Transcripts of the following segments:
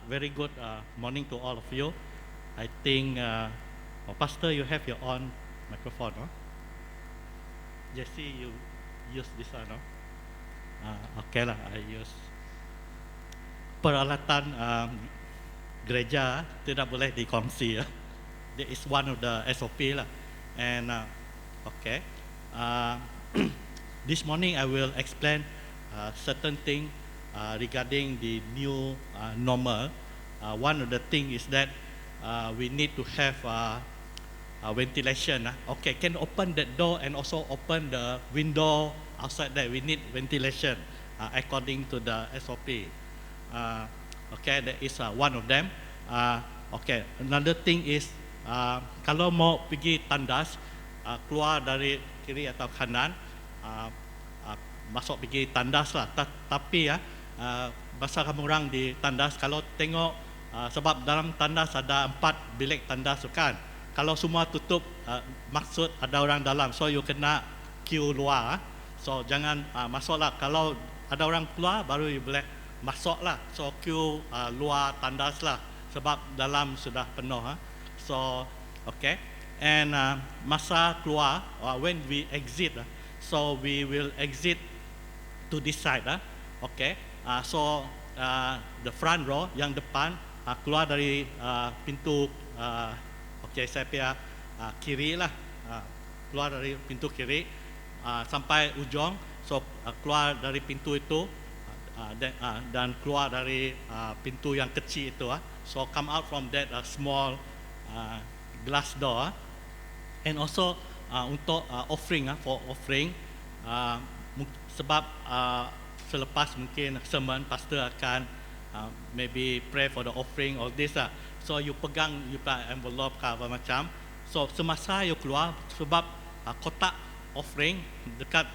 very good morning to all of you. I think, Pastor, you have your own microphone, no? Jesse, you use this one, no? Okay lah, I use. Peralatan gereja tidak boleh dikongsi, ya. That is one of the SOP lah. And okay, this morning I will explain certain thing regarding the new normal. One of the thing is that we need to have ventilation. Okay, can open that door and also open the window outside there. We need ventilation according to the SOP. Okay, that is one of them. Okay, another thing is kalau mau pergi tandas, keluar dari kiri atau kanan, masuk pergi tandas lah. Tapi ya, masa kamu orang di tandas, kalau tengok sebab dalam tandas ada 4 bilik tandas kan. Kalau semua tutup, maksud ada orang dalam, so you kena queue luar. So jangan masuklah. Kalau ada orang keluar, baru you boleh masuk lah. So queue luar tandas lah, sebab dalam sudah penuh. So okay, and masa keluar, when we exit, so we will exit to this side. Okay, so the front row, yang depan, keluar dari pintu, okay, saya punya kiri lah, keluar dari pintu kiri sampai ujung. So keluar dari pintu itu dan keluar dari pintu yang kecil itu. So come out from that small glass door. And also untuk offering, for offering, sebab selepas mungkin sermon, pastor akan maybe pray for the offering, all this lah. So you pegang you envelope ke apa macam. So semasa you keluar, sebab kotak offering dekat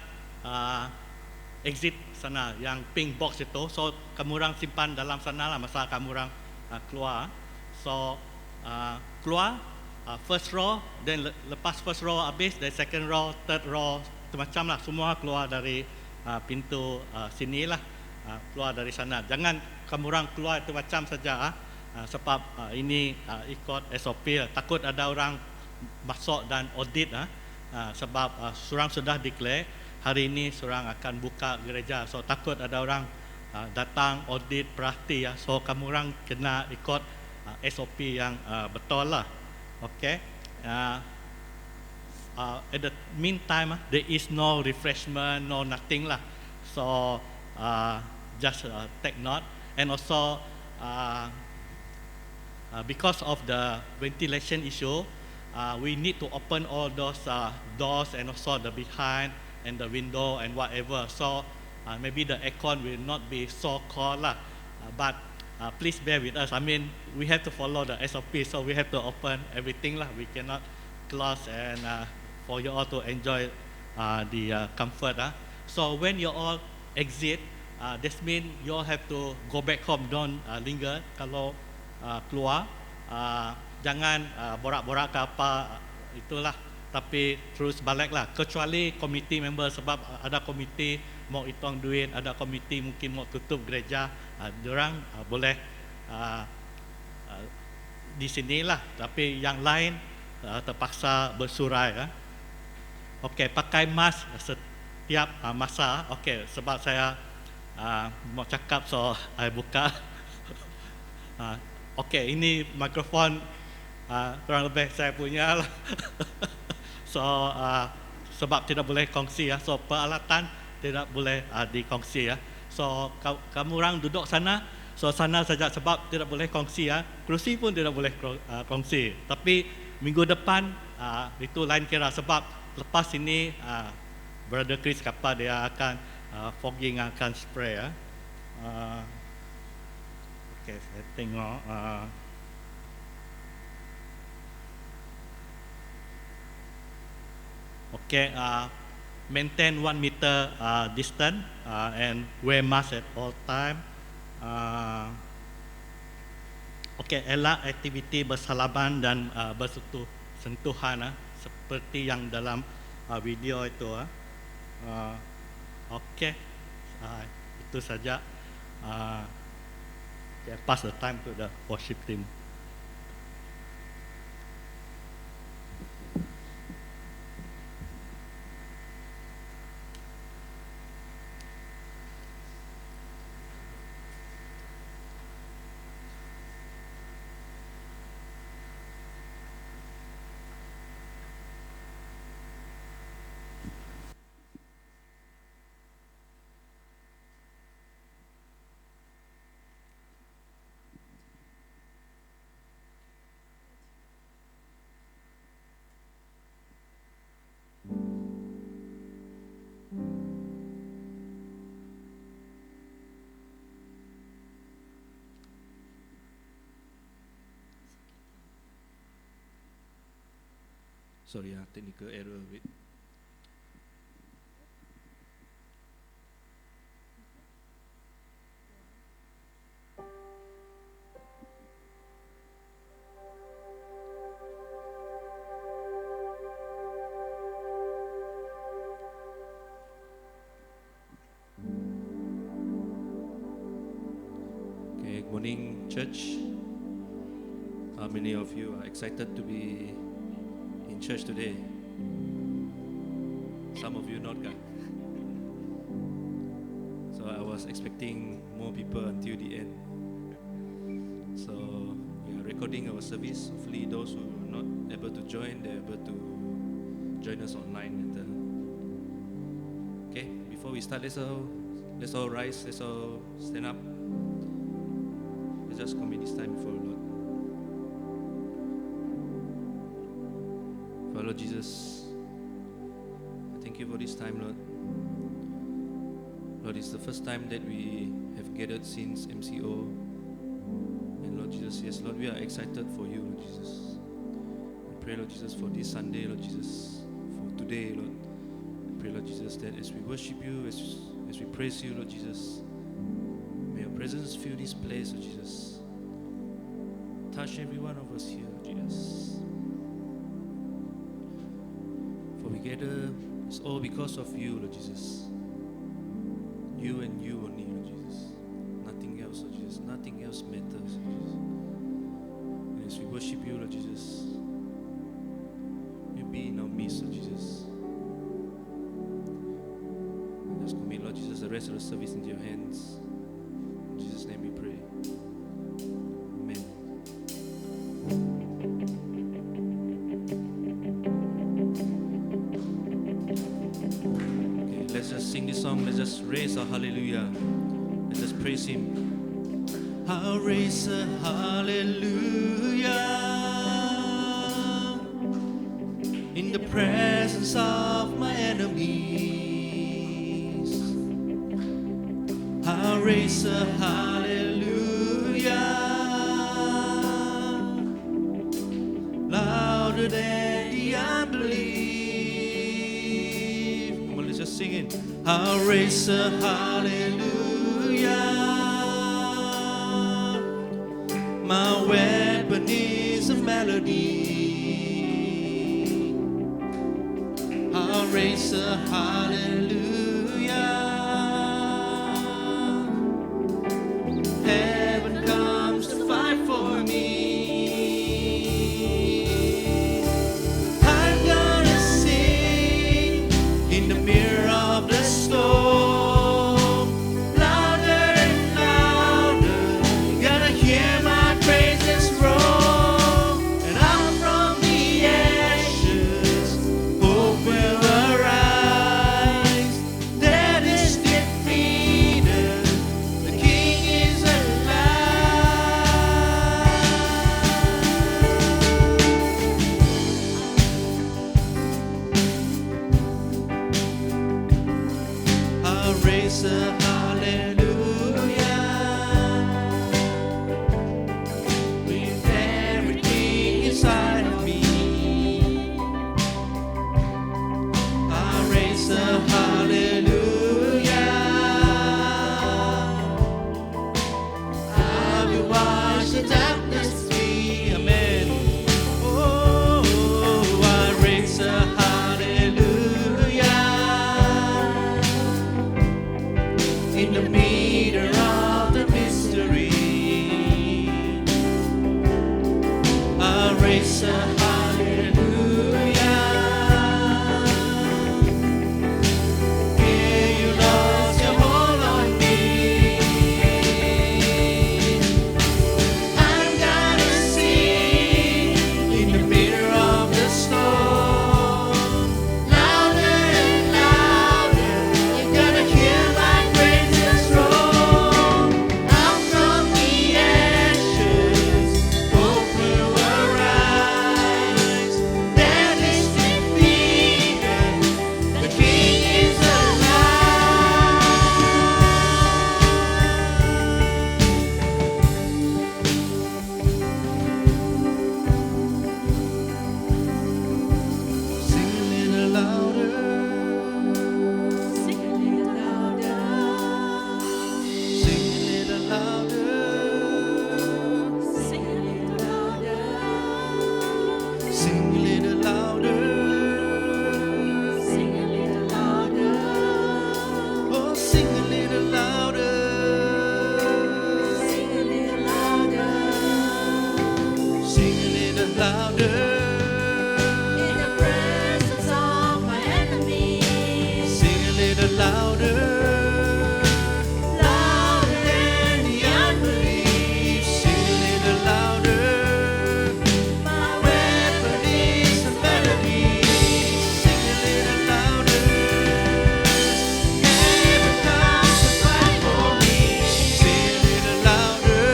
exit sana, yang pink box itu. So kamu orang simpan dalam sana lah masa kamu orang keluar. So keluar first row, then lepas first row habis, then second row, third row, macam lah, semua keluar dari pintu sini lah, keluar dari sana. Jangan kamu orang keluar itu macam saja, sebab ini ikut SOP. Takut ada orang masuk dan audit, sebab surang sudah declare hari ini surang akan buka gereja. So takut ada orang datang audit perhati, so kamu orang kena ikut SOP yang betul lah. Okay. At the meantime, there is no refreshment, no nothing lah. So just take note. And also because of the ventilation issue, we need to open all those doors and also the behind and the window and whatever. So maybe the aircon will not be so cold lah, but please bear with us. I mean, we have to follow the SOP, so we have to open everything lah. We cannot close, and for you all to enjoy the comfort. So when you all exit, this means you all have to go back home. Don't linger. Kalau keluar, jangan borak-borak ke apa, itulah. Tapi terus balik lah. Kecuali komiti member, sebab ada komiti mau hitung duit, ada komiti mungkin mau tutup gereja, diorang boleh di sinilah. Tapi yang lain terpaksa bersurai. Okey, pakai mask setiap masa. Okey, sebab saya mau cakap, so saya buka. Okey, ini mikrofon kurang lebih saya punya lah. So sebab tidak boleh kongsi, so peralatan tidak boleh dikongsi. So kamu orang duduk sana, so sana saja, sebab tidak boleh kongsi. Kerusi pun tidak boleh kongsi. Tapi minggu depan itu lain kira, sebab lepas ini Brother Chris kata dia akan fogging, akan spray. Okay, saya tengok. Okay, maintain 1 meter distance and wear mask at all time. Okay, elak aktiviti bersalaman dan bersentuhan, seperti yang dalam video itu. Okay, itu saja. Okay, pass the time to the worship team. Sorry, technical error with. Okay, good morning, church. How many of you are excited to be in church today? Some of you not, kan? So I was expecting more people until the end. So we are recording our service. Hopefully those who are not able to join, they're able to join us online later. Okay, before we start, let's all rise, let's all stand up. Let's just commit this time before the Lord. Father Lord Jesus, I thank you for this time, Lord. Lord, it's the first time that we have gathered since MCO. And Lord Jesus, yes, Lord, we are excited for you, Lord Jesus. I pray, Lord Jesus, for this Sunday, Lord Jesus, for today, Lord. I pray, Lord Jesus, that as we worship you, as we praise you, Lord Jesus, may your presence fill this place, Lord Jesus. Touch every one of us here, Lord Jesus. For we gather, it's all because of you, Lord Jesus. You and you only, Lord Jesus. Nothing else, Lord Jesus. Nothing else matters, Lord Jesus. And as we worship you, Lord Jesus, you be in our midst, Lord Jesus. And just commit, Lord Jesus, the rest of the service into your hands. In Jesus' name we pray. Amen. Okay, let's just sing this song. Let's just raise our hallelujah. Let's just praise him. I'll raise a hallelujah in the presence of my enemies. I'll raise a hallelujah louder than the unbelief. Come on, let's just sing it. I'll raise a hallelujah. My weapon is a melody. I'll raise a hallelujah. Heaven comes to fight for me. I'm gonna sing in the mirror of the storm, louder and louder. Gotta hear my praises roll, and out from the ashes, hope will arise. raise a hallelujah. Here you lost your hold on me. I'm gonna sing in the middle of the storm. Louder and louder, you're gonna hear my praises roll. Out from the ashes, hope will arise. Death is defeated, the King is alive. Sing a little louder. Sing a little louder. Sing a little louder. Sing a little louder. Sing a little louder. Sing a little louder. Oh, sing a little louder. Sing a little louder. Sing a little louder. In the presence of my enemies. Sing a little louder. Louder than The unbelief. Sing a little louder. my Weapon is a melody. Sing a little louder. Heaven comes to fight for me. Sing a little louder.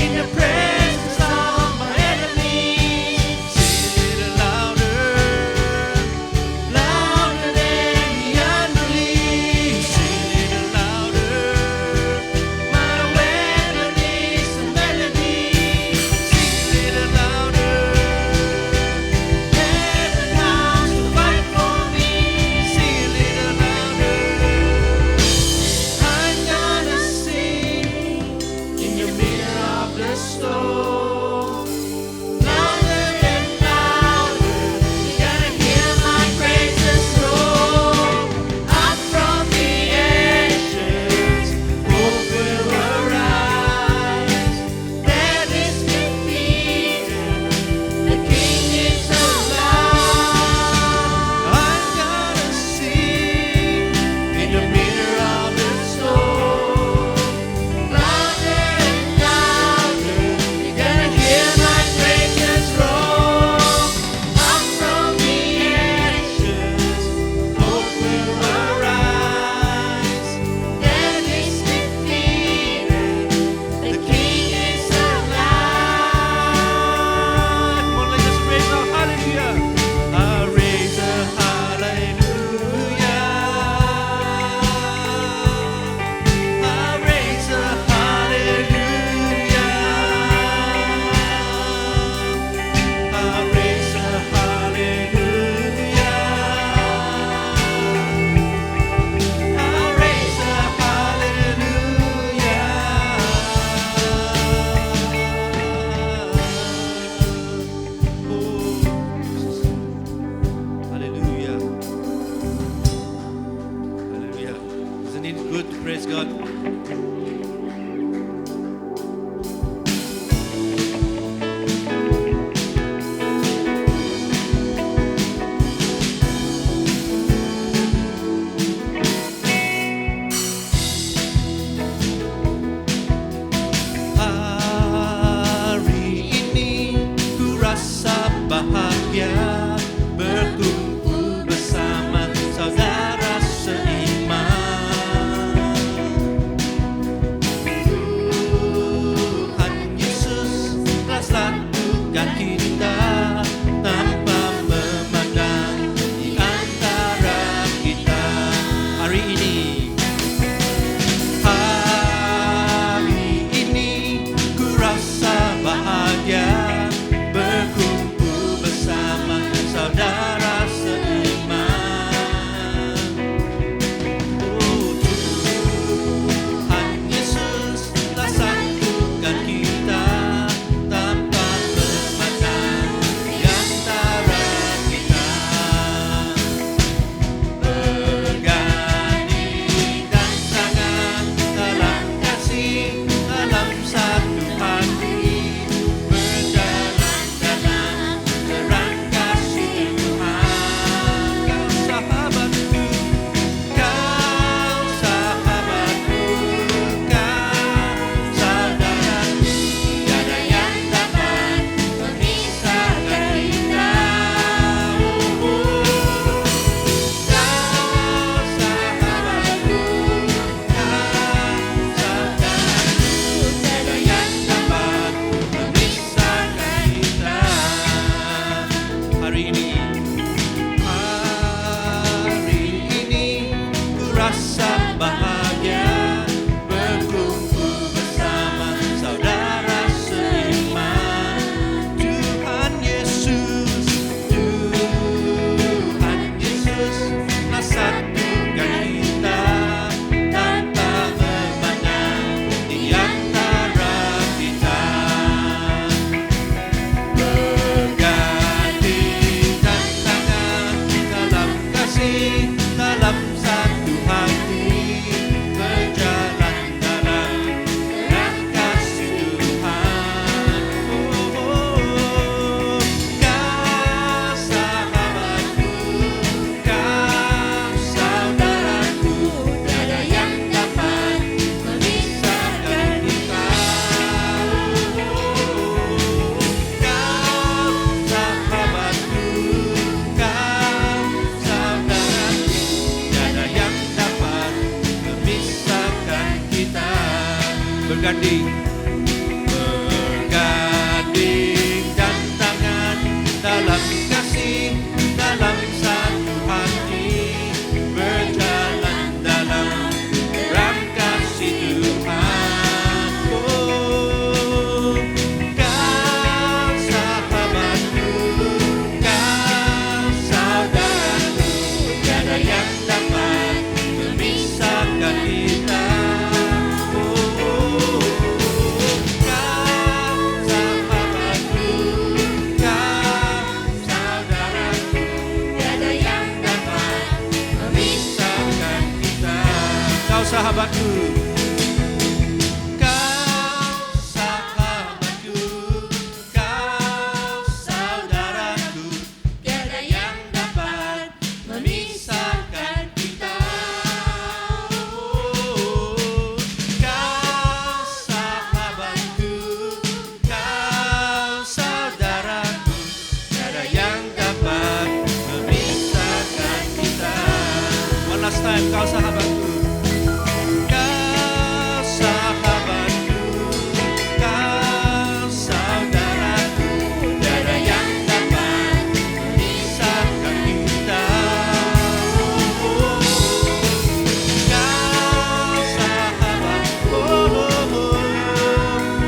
In the presence of my enemies. Sing a little louder. Louder than the unbelief. Sing a little louder. My weapon is a melody. Sing a little louder. Heaven comes to fight for me. Sing a little louder. I'm gonna sing in the middle of the storm. Louder and louder, you're gonna hear my praises roll. Up from the ashes, hope will arise. Death is defeated, the King is alive. I'm gonna sing in the middle of the storm. Louder and louder, you're gonna hear my praises roll. Up from the ashes, hope will arise. Death is defeated, the King is alive. Come on, let's just raise our hallelujah. I raise a hallelujah. I raise a hallelujah. I raise a hallelujah. I raise a hallelujah. Oh, hallelujah. Hallelujah. Isn't it good to praise God? Hari ini ku rasa bahagia berkumpul bersama saudara seiman. Tuhan Yesus telah satukan kita tanpa memandang di antara kita. Hari ini ku rasa bahagia berkumpul bersama Kau sahabatku, Kau sahabatku, Kau saudaraku, tiada yang dapat memisahkan kita. Kau sahabatku,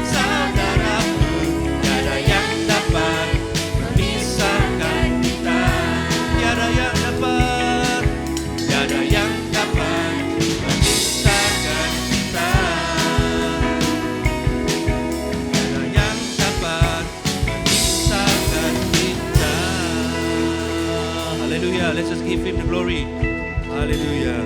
saudaraku, tiada yang dapat memisahkan kita. Tiada yang dapat, tiada yang dapat memisahkan kita. Tiada yang dapat memisahkan kita. Hallelujah. Let's just give Him the glory. Hallelujah.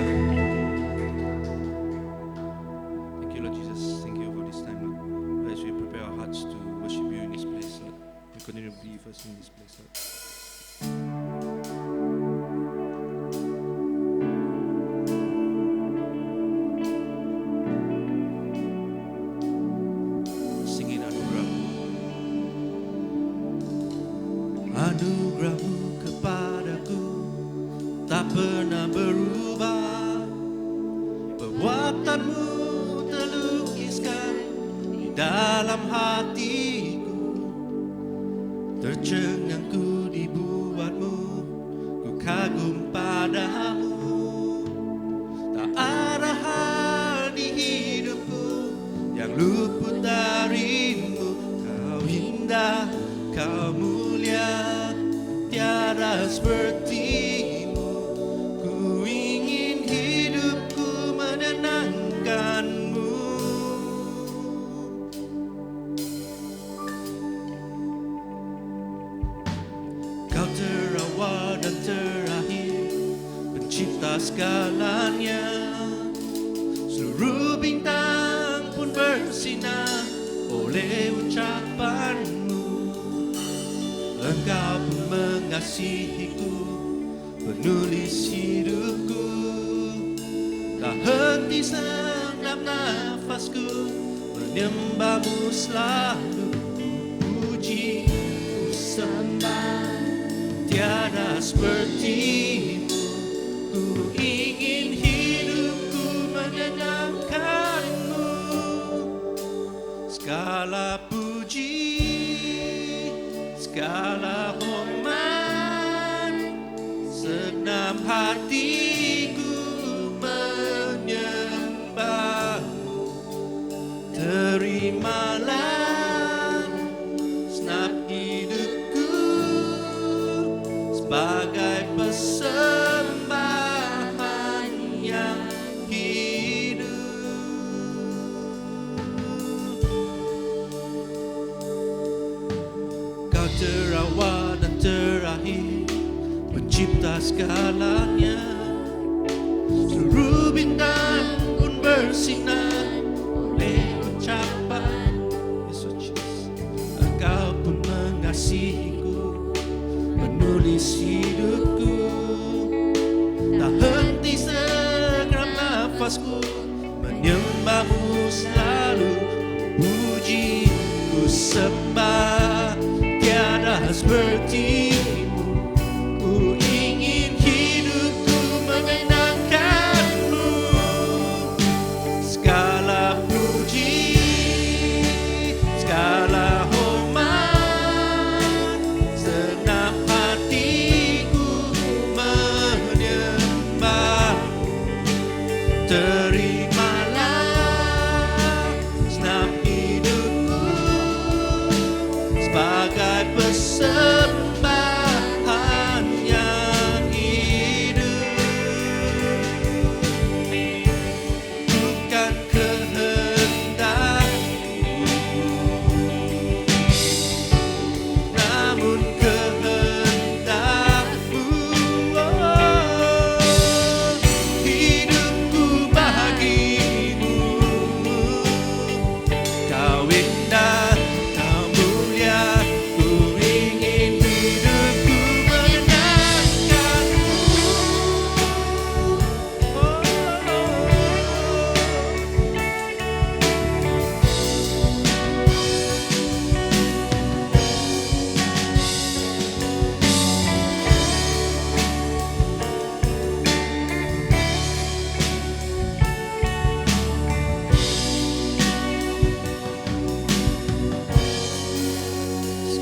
Thank you, Lord Jesus. Thank you for this time, Lord. As we prepare our hearts to worship you in this place, Lord. We continue to be with us in this place, Lord. Singin anugerah-Mu. Anugerah-Mu kepadaku tak pernah berubah. Perbuatan-Mu terlukiskan di dalam hatiku. Tercengang-Ku dibuat-Mu, ku kagum padamu. Tak ada hal di hidupku yang luput darimu. Kau indah, Kau mulia, tiada sepertimu. Ku ingin hidupku menenangkanmu. Kau terawal dan terakhir, pencipta segalanya. Seluruh bintang pun bersinar oleh ucapanmu. Engkau pun mengasihiku, penulis hidupku. Tak henti segenap nafasku, menyembah-Mu selalu. Puji, ku sembah, tiada sepertimu. Ku ingin hidupku menyenangkanmu. Segala puji, segala hormat, segenap hatiku menyembah-Mu. Terimalah segenap hidupku sebagai persembahan yang hidup. Kau terawal dan terakhir, pencipta segalanya. Seluruh bintang pun bersinar oleh ucapan Yesus. Engkau pun mengasihiku, penulis hidupku. Tak henti segenap nafasku, menyembah-Mu selalu. Puji, ku sembah, tiada sepertimu. Ku ingin hidupku menyenangkan-Mu. Segala puji, segala hormat, segenap hatiku menyembah-Mu. Terimalah segenap hidupku sebagai persembahan yang hidup. Bukan kehendakku, namun kehendak-Mu. Hidupku bagimu. Kau indah, Kau mulia, ku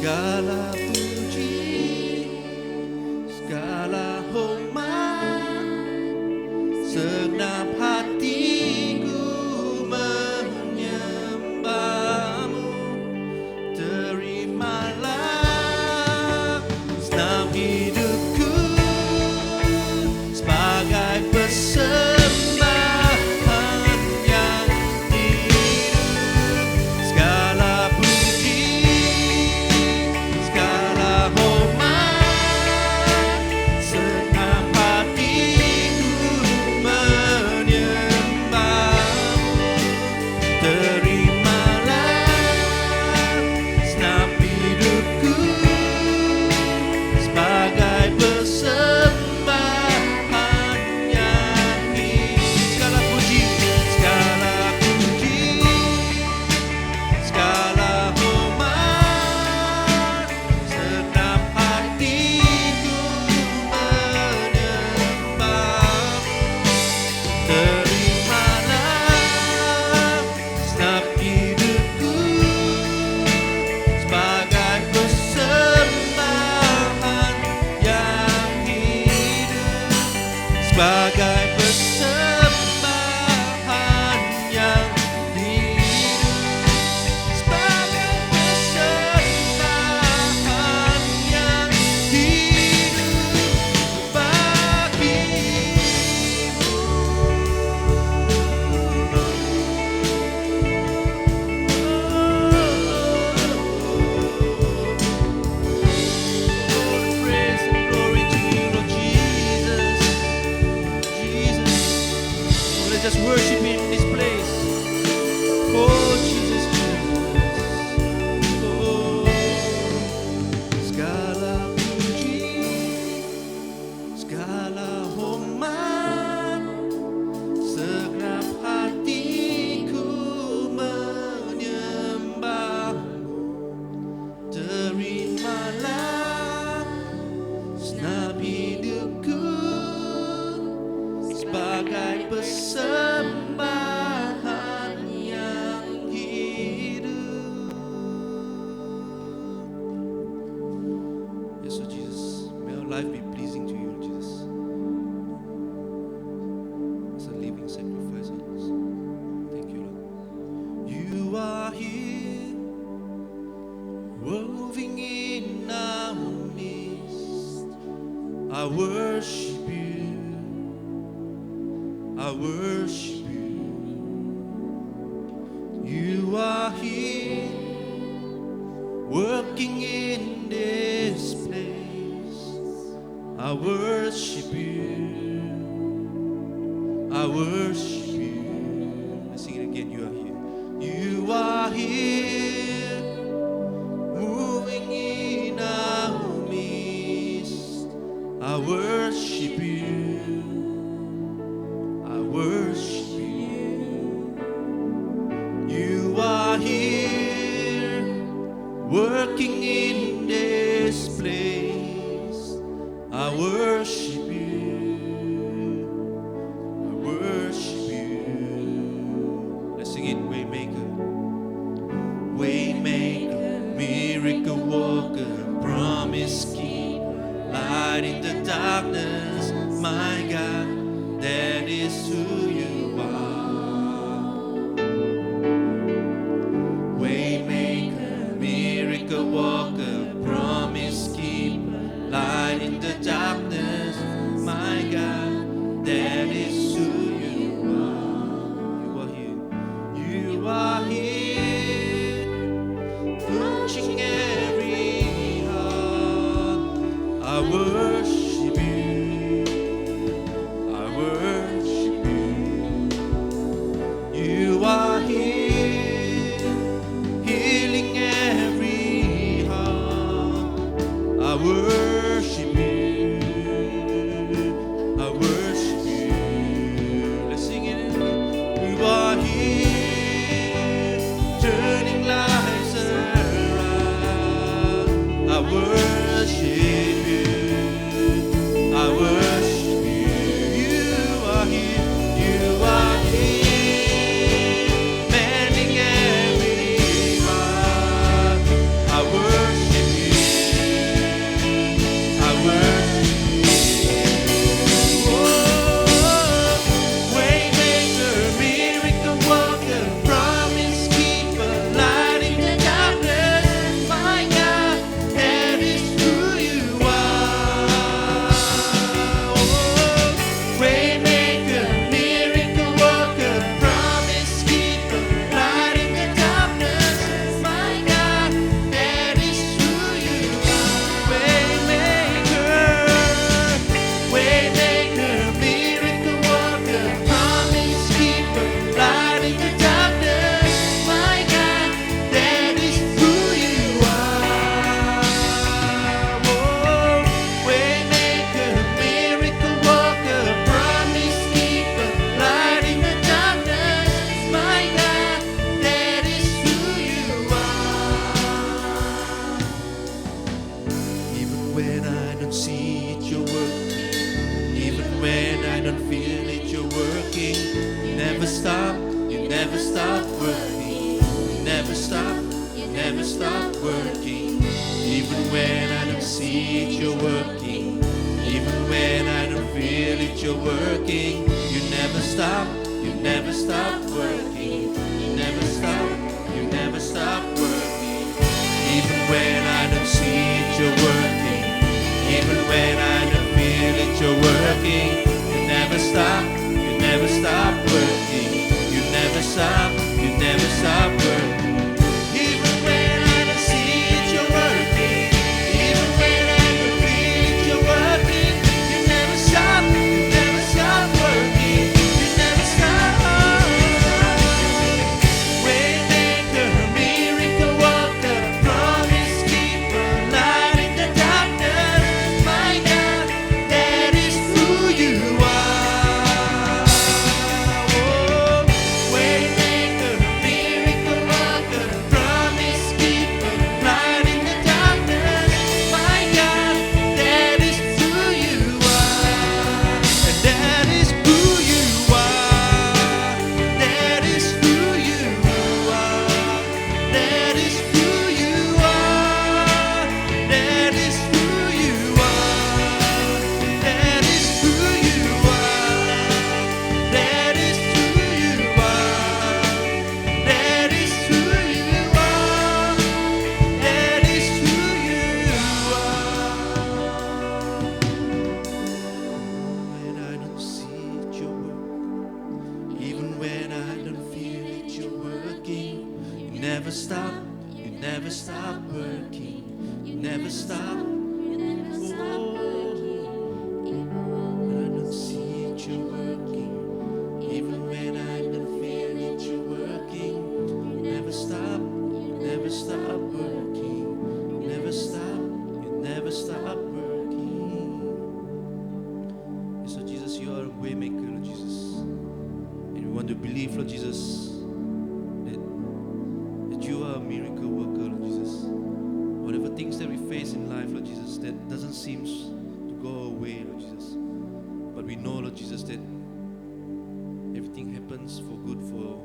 segala puji, segala hormat, segenap hatiku menyembahmu. Terimalah senam hidupku sebagai persembahan yang hidup. Segala puji, segala hormat, segenap hatiku menyembahmu. Terimalah senam hidupku sebagai persembahan yang hidup. Segala puji, segala puji, segala hormat, segenap hatiku menyembahmu. Terimalah senap hidupku sebagai persembahan yang hidup. Sebagai persembahan yang hidup. Sebagai persembahan yang hidup Praise and glory to you, Lord Jesus. Jesus. Let's just worship Him in this place. Oh, Jesus, Jesus. Oh, segala puji, segala hormat, segenap hatiku menyembahmu. Terimalah senap hidupku sebagai persembahan yang hidup. Yes, Lord Jesus, may our life be pleasing to you, Lord Jesus, as a living sacrifice on us. Thank you, Lord. You are here, moving in our midst. I worship you. I worship you. You are here, working in this place. I worship you. I worship you. Let's sing it again. You are here. You are here, moving in our midst. I worship you. I worship you. You are here, working in this place. I worship you. I worship you. Let's sing it. Waymaker, Waymaker, miracle worker, promise keeper, light in the darkness. My God, that is who you are. Waymaker, miracle worker, promise keeper, light in the darkness. My God, that is who you are. You are here, touching every heart. I worship you. I worship you. You are here, healing every heart. I worship you. I worship you. Let's sing it again. You are here, turning lives around. I worship you. I worship you. You are here. You are here, mending every heart. I worship you. don't feel it, you're working. You never stop working. You never stop working. Even when I don't see it, you're working. Even when I don't feel it, you're working. You never stop working. You never stop working. Even when I don't see it, you're working. Even when I don't feel it, you're working. You never stop working. You never stop working. Even when I don't see it, you're working. Even when I don't feel it, you're working. You never stop working. You never stop. Waymaker, miracle worker, promise keeper, light in the darkness. My God, that is who you are. Oh, waymaker, miracle worker, promise keeper, light in the darkness. My God, that is who you are. And that is who you are. That is who you are. That is who you are. That is who you are. That is who you are. That is who you are. That is who you are. That is who you are. When I don't see it, you're working. Even when I don't feel it, you're working. You never stop working. You never stop. When I don't see it, you're working. Even when I don't feel it, you're working. You never stop working. You never stop working. So Jesus, you are a way maker, Lord Jesus. And we want to believe, Lord Jesus, that you are a miracle worker, Lord Jesus. Whatever things that we face in life, Lord Jesus, that doesn't seem to go away, Lord Jesus. But we know, Lord Jesus, that everything happens for good for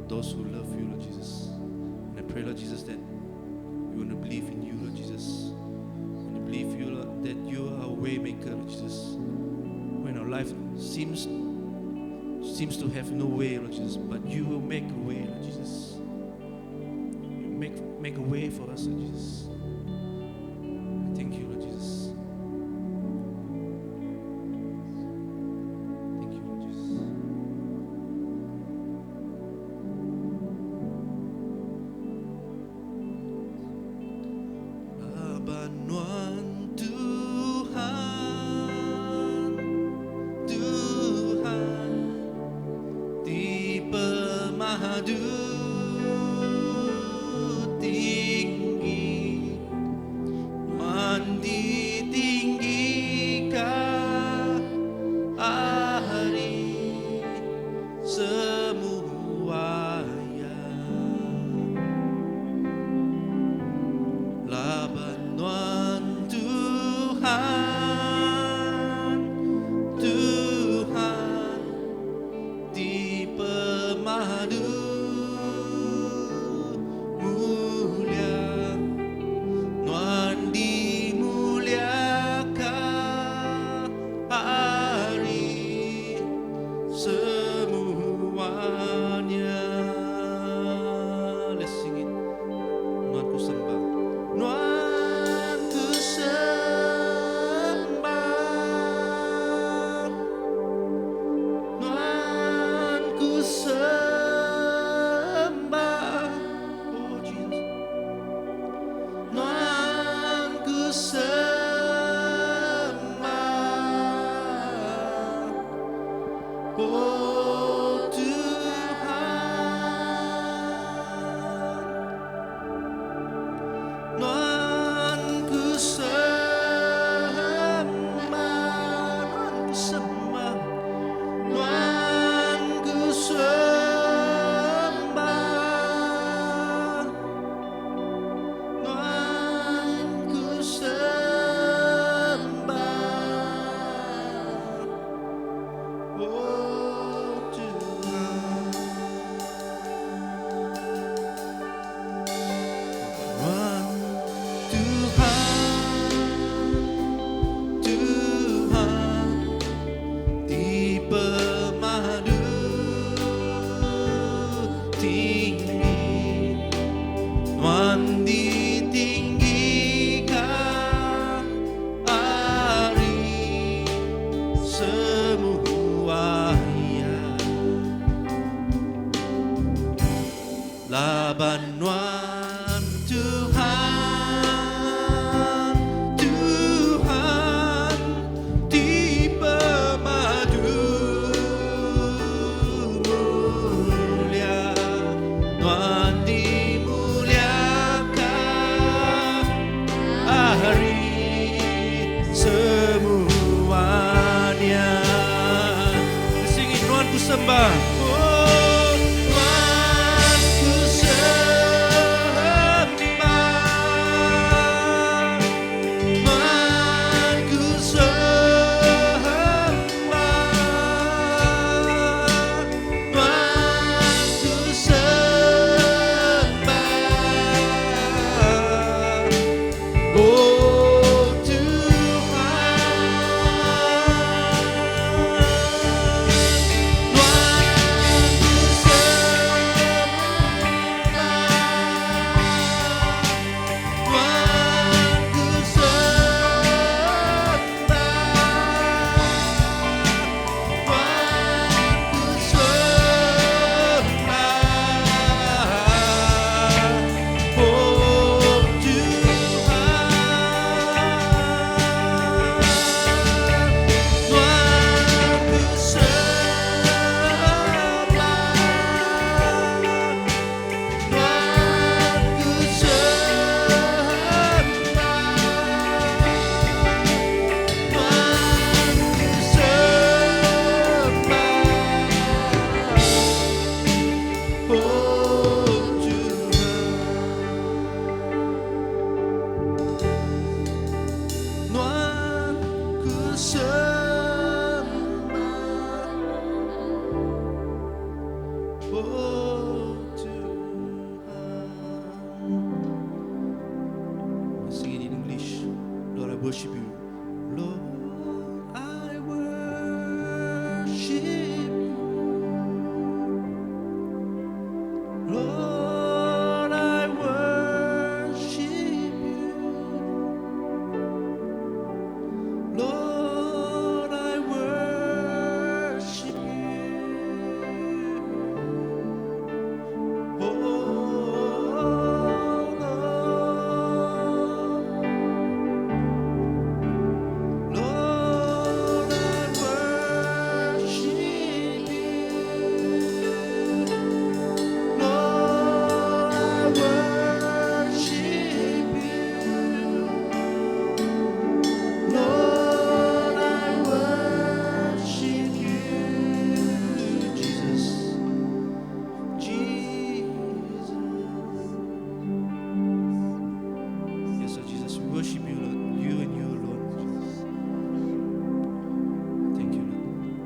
those who love you, Lord Jesus. And I pray, Lord Jesus, that we want to believe in you, Lord Jesus. We want to believe you, Lord, that you are a way maker, Lord Jesus. When our life seems to have no way, Lord Jesus, but you will make a way, Lord Jesus. You make a way for us, Lord Jesus. Thank you, Lord Jesus. Thank you, Lord Jesus. Abanuan Tuhan, di pemahadu tinggi, mandi tinggikan hari semuanya. Labanan Tuhan, di pemahadu mulia, Tuhan dimuliakan hari semuanya. Let's sing it. Tuhan ku sembah. Tuhan ku sembah. Tuhan ku sembah. Oh Jesus. Tuhan ku sembah. Oh Tuhan. Tuhan ku sembah. Tuhan ku sembah. Tuhan ku sembah. Tuhan ku sembah. Tuhan ditinggikan hari semuanya. Labanuan Tuhan, Tuhan di pemadu mulia, Tuhan dimuliakan hari semuanya. Singin Tuhan ku sembah. Oh, Tuhan ku sembah. Tuhan ku sembah. Tuhan ku sembah. Oh Sing it in English. Lord, I worship you. Lord, I worship you. Lord, I worship you. Lord, I worship you. Oh, Lord, I worship you. Lord, I worship you. Lord, I worship you, Jesus, Jesus. Yes, Lord Jesus, we worship you, Lord, you and you alone, Jesus. Thank you, Lord.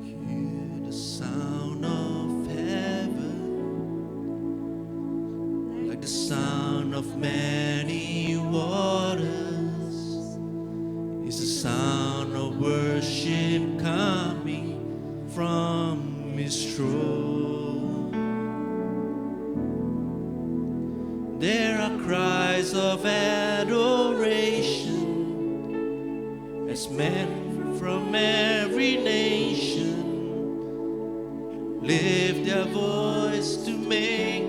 Hear the sound of heaven, like the sound of many waters. It's the sound of worship coming from His throne. There are cries of adoration as men from every nation lift their voice to make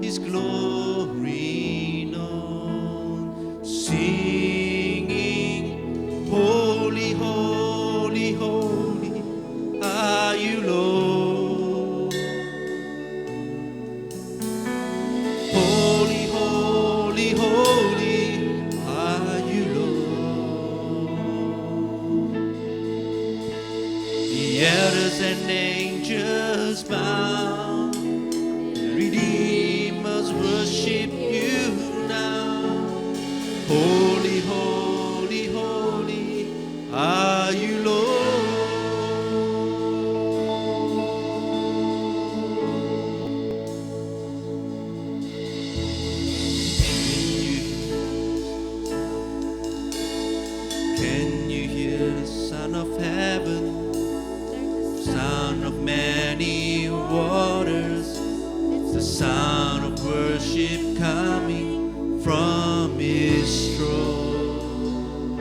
His glory known, singing, Holy, holy, holy are you, Lord. Holy, holy, holy are you, Lord. The elders and angels bow coming from His throne.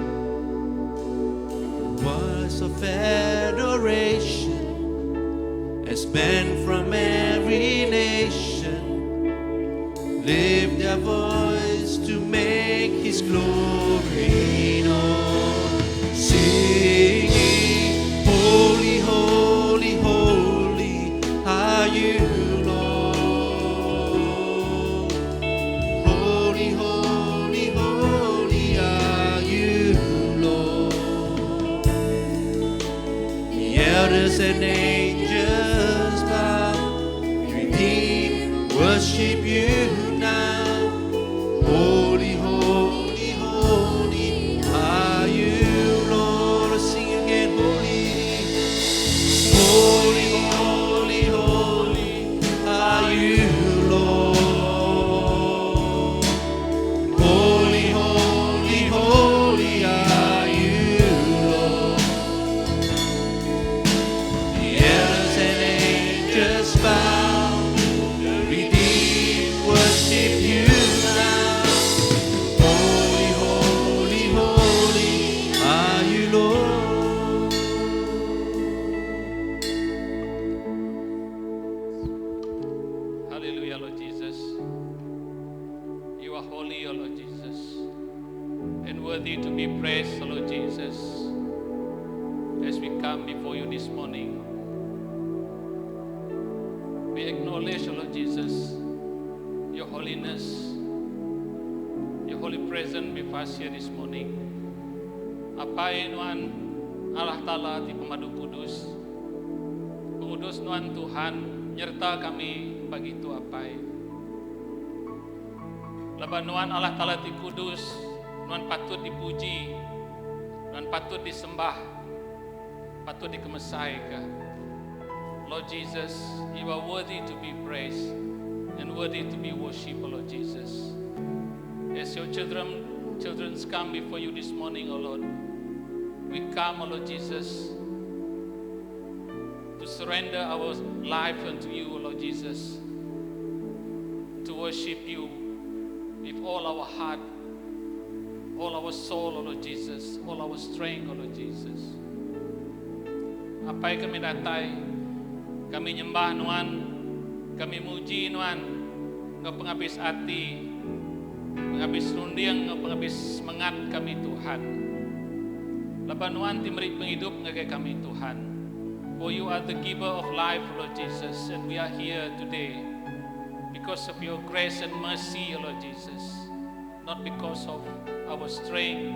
Voice of adoration as men from every nation lift their voice to make His glory known, singing, Holy, holy, holy are you, Lord. Holy, holy, holy are you, Lord. The elders and angels bow, redeemed, worship you now. Holy, holy, holy are you, Lord. Sing again, holy, holy, holy, holy are you, Lord. Holy, holy, holy are you, Lord. The elders and angels bow, the redeemed worship you now. Holy, holy, holy are you, Lord. Hallelujah, Lord Jesus. You are holy, O Lord Jesus, and worthy to be praised, O Lord Jesus. As we come before you this morning, we acknowledge, O Lord Jesus, your holiness, your holy presence with us here this morning. Apai nuan Allah Ta'ala di pemadu kudus, kudus nuan Tuhan nyerta kami pagi itu apai. Laban nuan Allah Ta'ala di kudus, nuan patut dipuji, nuan patut disembah, patut dikemesai ka. Lord Jesus, you are worthy to be praised and worthy to be worshipped, O Lord Jesus. As your children come before you this morning, O Lord, we come, O Lord Jesus, to surrender our life unto you, O Lord Jesus, to worship you with all our heart, all our soul, O Lord Jesus, all our strength, O Lord Jesus. Apa yang kami datai, kami nyembah nuan, kami muji nuan, ngau penghabis hati, penghabis rundiang, ngau penghabis semangat kami Tuhan. Laban nuan timeri penghidup ngagai kami Tuhan. For you are the giver of life, Lord Jesus, and we are here today because of your grace and mercy, Lord Jesus. Not because of our strength,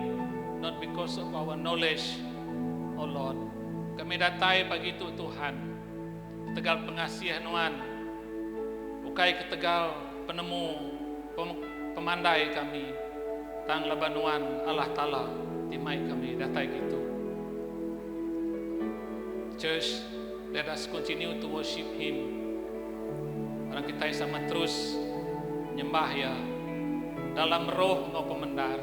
not because of our knowledge, oh Lord. Kami datai pagi itu Tuhan, tegal pengasihan nuan, bukai ketegal penemu pemandai kami, tang labanuan Allah Ta'ala, timai kami datai gitu. Church, let us continue to worship Him. Orang kita sama terus nyembah ya, dalam roh ngau pemendar.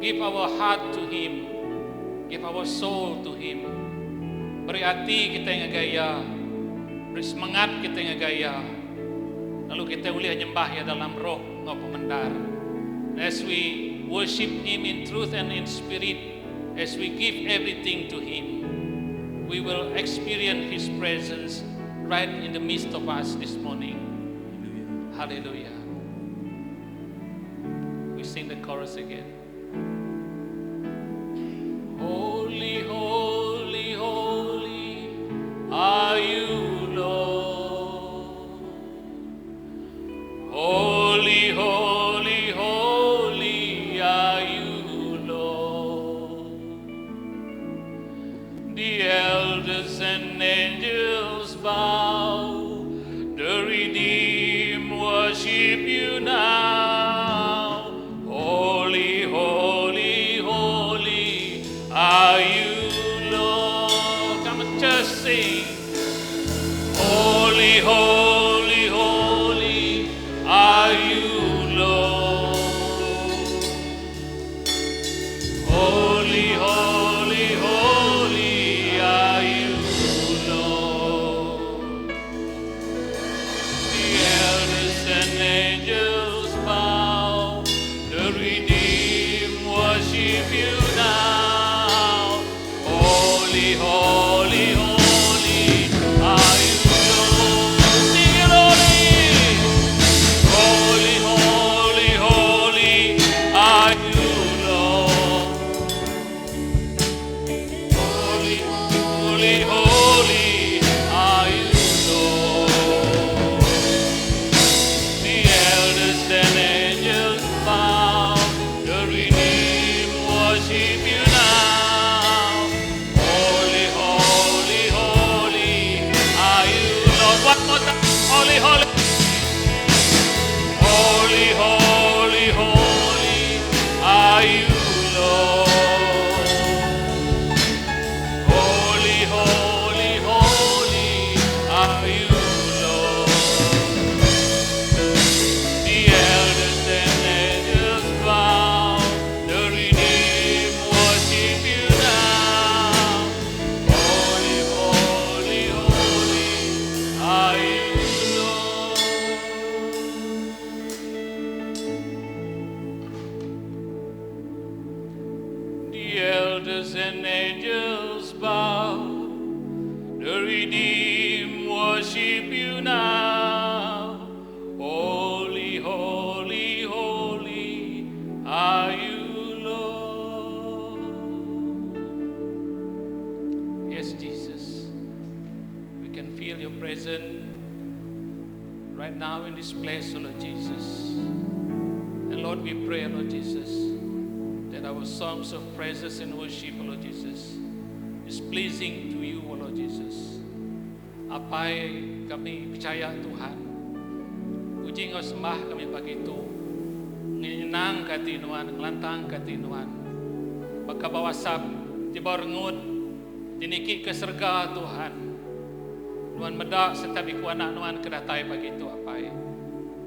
Give our heart to Him, give our soul to Him. Beri hati kita yang gaya, beri semangat kita yang gaya. Lalu kita boleh nyembah ya dalam roh ngau pemendar. As we worship Him in truth and in spirit, as we give everything to Him, we will experience His presence right in the midst of us this morning. Hallelujah. We sing the chorus again. Holy, holy, holy are you, Lord. Holy, holy, holy are you, Lord. The elders and angels bow, the redeemed worship you now. Holy, Elders and angels bow, the redeemed worship you now. Holy, holy, holy are you, Lord. Yes, Jesus, we can feel your presence right now in this place, Lord Jesus. And Lord, we pray, Lord Jesus, that our songs of praises and worship, Lord Jesus, is pleasing to you, Lord Jesus. Apa yang kami percaya Tuhan, puji Engkau sembah kami pagi itu, nginang katinuan, ngelantang katinuan, baka bawasap, tiba rengut, diniki ke surga Tuhan. Nuan medak serta biku anak nuan kedatai pagi itu apa.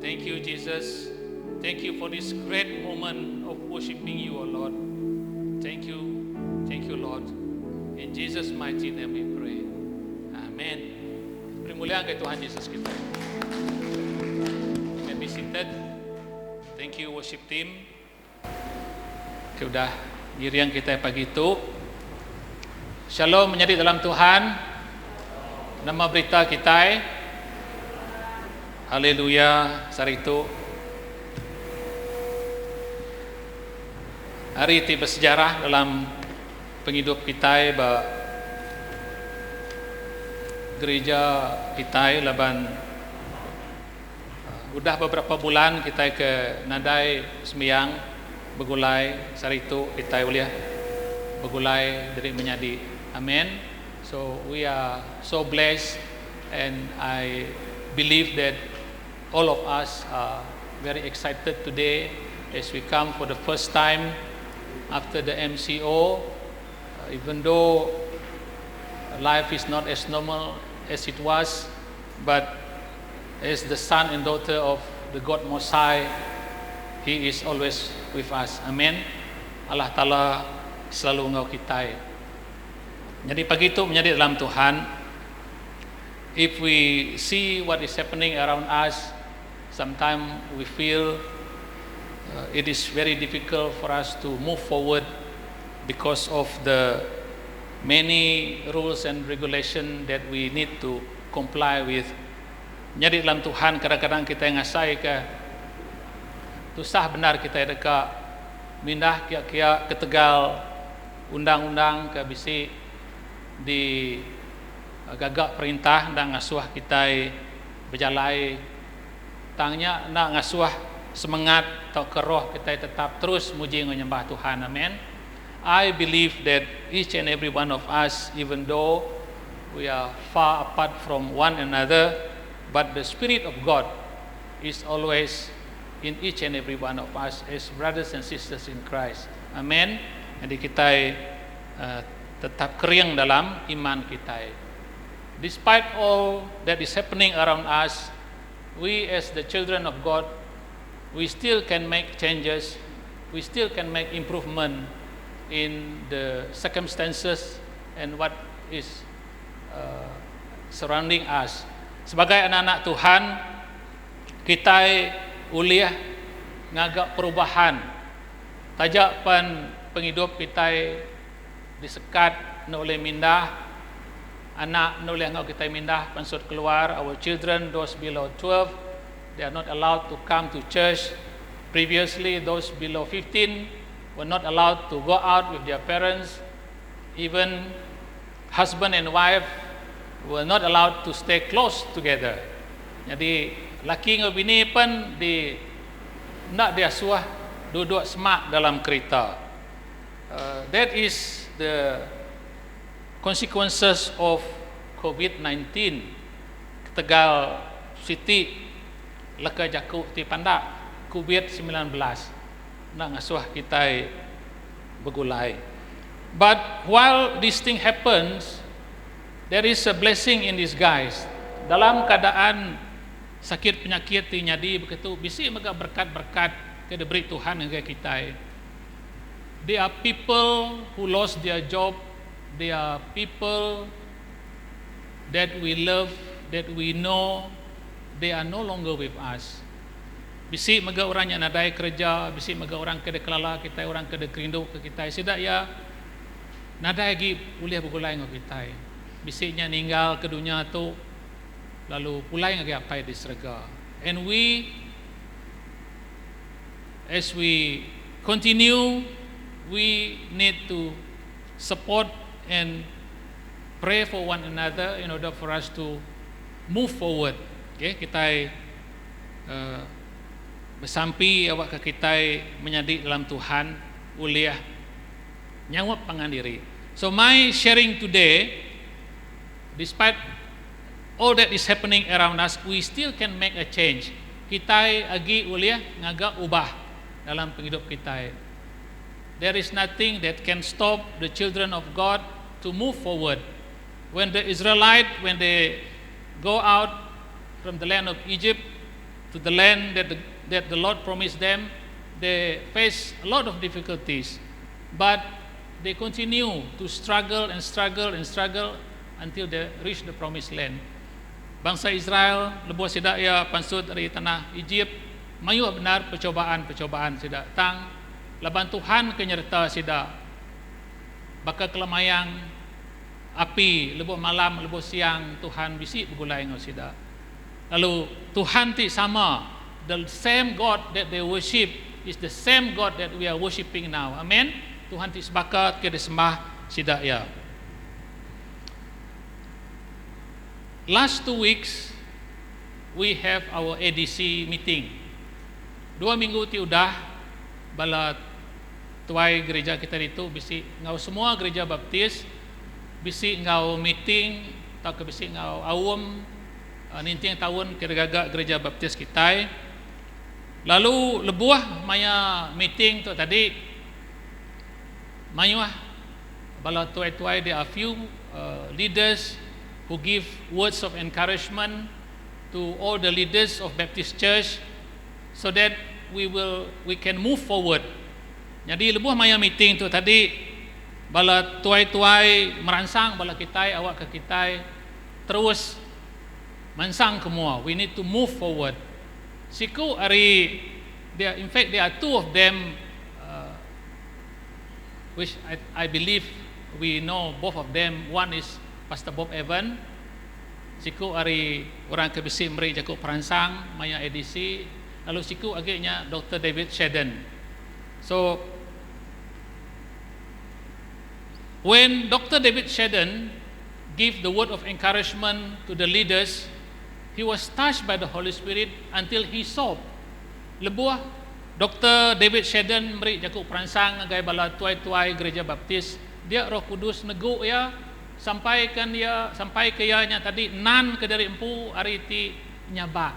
Thank you, Jesus. Thank you for this great moment of worshiping you, O Lord. Thank you, Lord. In Jesus' mighty name we pray. Amen. Permuliaan ke Tuhan Yesus kita. You may be seated. Thank you, worship team. Sudah giriang kita pagi itu. Shalom menjadi dalam Tuhan. Nama berita kita. Haleluya. Hari itu hari itu bersejarah dalam penghidup kita, gereja kita laban udah beberapa bulan kita ke nadai sembiang begulai hari itu kita boleh begulai dari menjadi amin. So we are so blessed, and I believe that all of us are very excited today as we come for the first time after the MCO, even though life is not as normal as it was, but as the son and daughter of the God Most High, He is always with us. Amen. Allah Ta'ala selalu ngau kita. Jadi pagi itu menjadi dalam Tuhan. If we see what is happening around us, sometimes we feel it is very difficult for us to move forward because of the many rules and regulation that we need to comply with. Jadi dalam Tuhan kadang-kadang kita ngasai ke tusah benar kita dekat mindah kia-kia ke Tegal undang-undang ke bisi di gagak perintah dan ngasuh kita berjalai tangnya nak ngasuh semangat atau keroh kita tetap terus muji menyembah Tuhan. Amen. I believe that each and every one of us, even though we are far apart from one another, but the Spirit of God is always in each and every one of us as brothers and sisters in Christ. Amen. Jadi kita tetap kering dalam iman kita. Despite all that is happening around us, we as the children of God, we still can make changes, we still can make improvement in the circumstances and what is surrounding us. Sebagai anak-anak Tuhan, kita uliah ngagak perubahan. Tajak pan penghidup kita disekat oleh mindah, anak oleh ngau kita mindah pansut keluar. Our children, those below 12, they are not allowed to come to church. Previously, those below 15 were not allowed to go out with their parents. Even husband and wife were not allowed to stay close together. Jadi laki dengan bini pun di nak dia suah duduk semak dalam kereta. That is the consequences of COVID-19. Tegal City leka jaku ti pandak COVID-19 nak ngasuh kita bergulai. But while this thing happens, there is a blessing in disguise. Dalam keadaan sakit penyakit ti nyadi begitu bisi mega berkat-berkat ke diberi Tuhan ke kita. There are people who lost their job. There are people that we love, that we know, they are no longer with us. Bisi mega orang yang nadai kerja, bisi mega orang kede kelala kita, orang kede kerindu ke kita. Sidak ya nada lagi boleh bergulai dengan kita. Bisiknya ninggal ke dunia tu, lalu pulai lagi apa di surga. And as we continue, we need to support and pray for one another in order for us to move forward. Okay, kita bersampi awak ke kita menjadi dalam Tuhan uliah nyawa pangan diri. So my sharing today, despite all that is happening around us, we still can make a change. Kita agi uliah ngaga ubah dalam penghidup kita. There is nothing that can stop the children of God to move forward. When the Israelites, when they go out from the land of Egypt to the land that the Lord promised them, they face a lot of difficulties, but they continue to struggle and struggle and struggle until they reach the promised land. Bangsa Israel lebuh sidak ya pansut dari tanah Egypt, mayu benar percobaan sidak tang laban Tuhan kenyerta sidak bakal kelamayang api lebuh malam lebuh siang Tuhan bisi bergulai ngau sidak. Lalu Tuhan ti sama, the same God that they worship is the same God that we are worshiping now. Amen. Tuhan ti sebakat ke disembah sidak ya. Last 2 weeks we have our ADC meeting. 2 minggu ti udah bala tuai gereja kita itu bisi ngau semua gereja baptis bisi ngau meeting tak ke bisi ngau awam ninting tahun kira-kira gereja baptis kita. Lalu lebuah maya meeting tu tadi mayuah bala tuai-tuai there are few leaders who give words of encouragement to all the leaders of Baptist Church so that we can move forward. Jadi lebuh maya meeting tu tadi bala tuai-tuai merangsang bala kita awak ke kita terus mansang semua. We need to move forward. Siku hari there, in fact there are 2 of them which I believe we know both of them. One is Pastor Bob Evan. Siku hari orang kebisi meri jaku peransang maya edisi. Lalu siku agaknya Dr. David Shedden. So when Dr. David Shedden give the word of encouragement to the leaders, he was touched by the Holy Spirit until he sobbed. Lebuah Dr. David Shedden meri jaku peransang agai bala tuai-tuai gereja baptis. Dia Roh Kudus nego ya sampai ke nya tadi nan ke dari empu hari ti nyaba.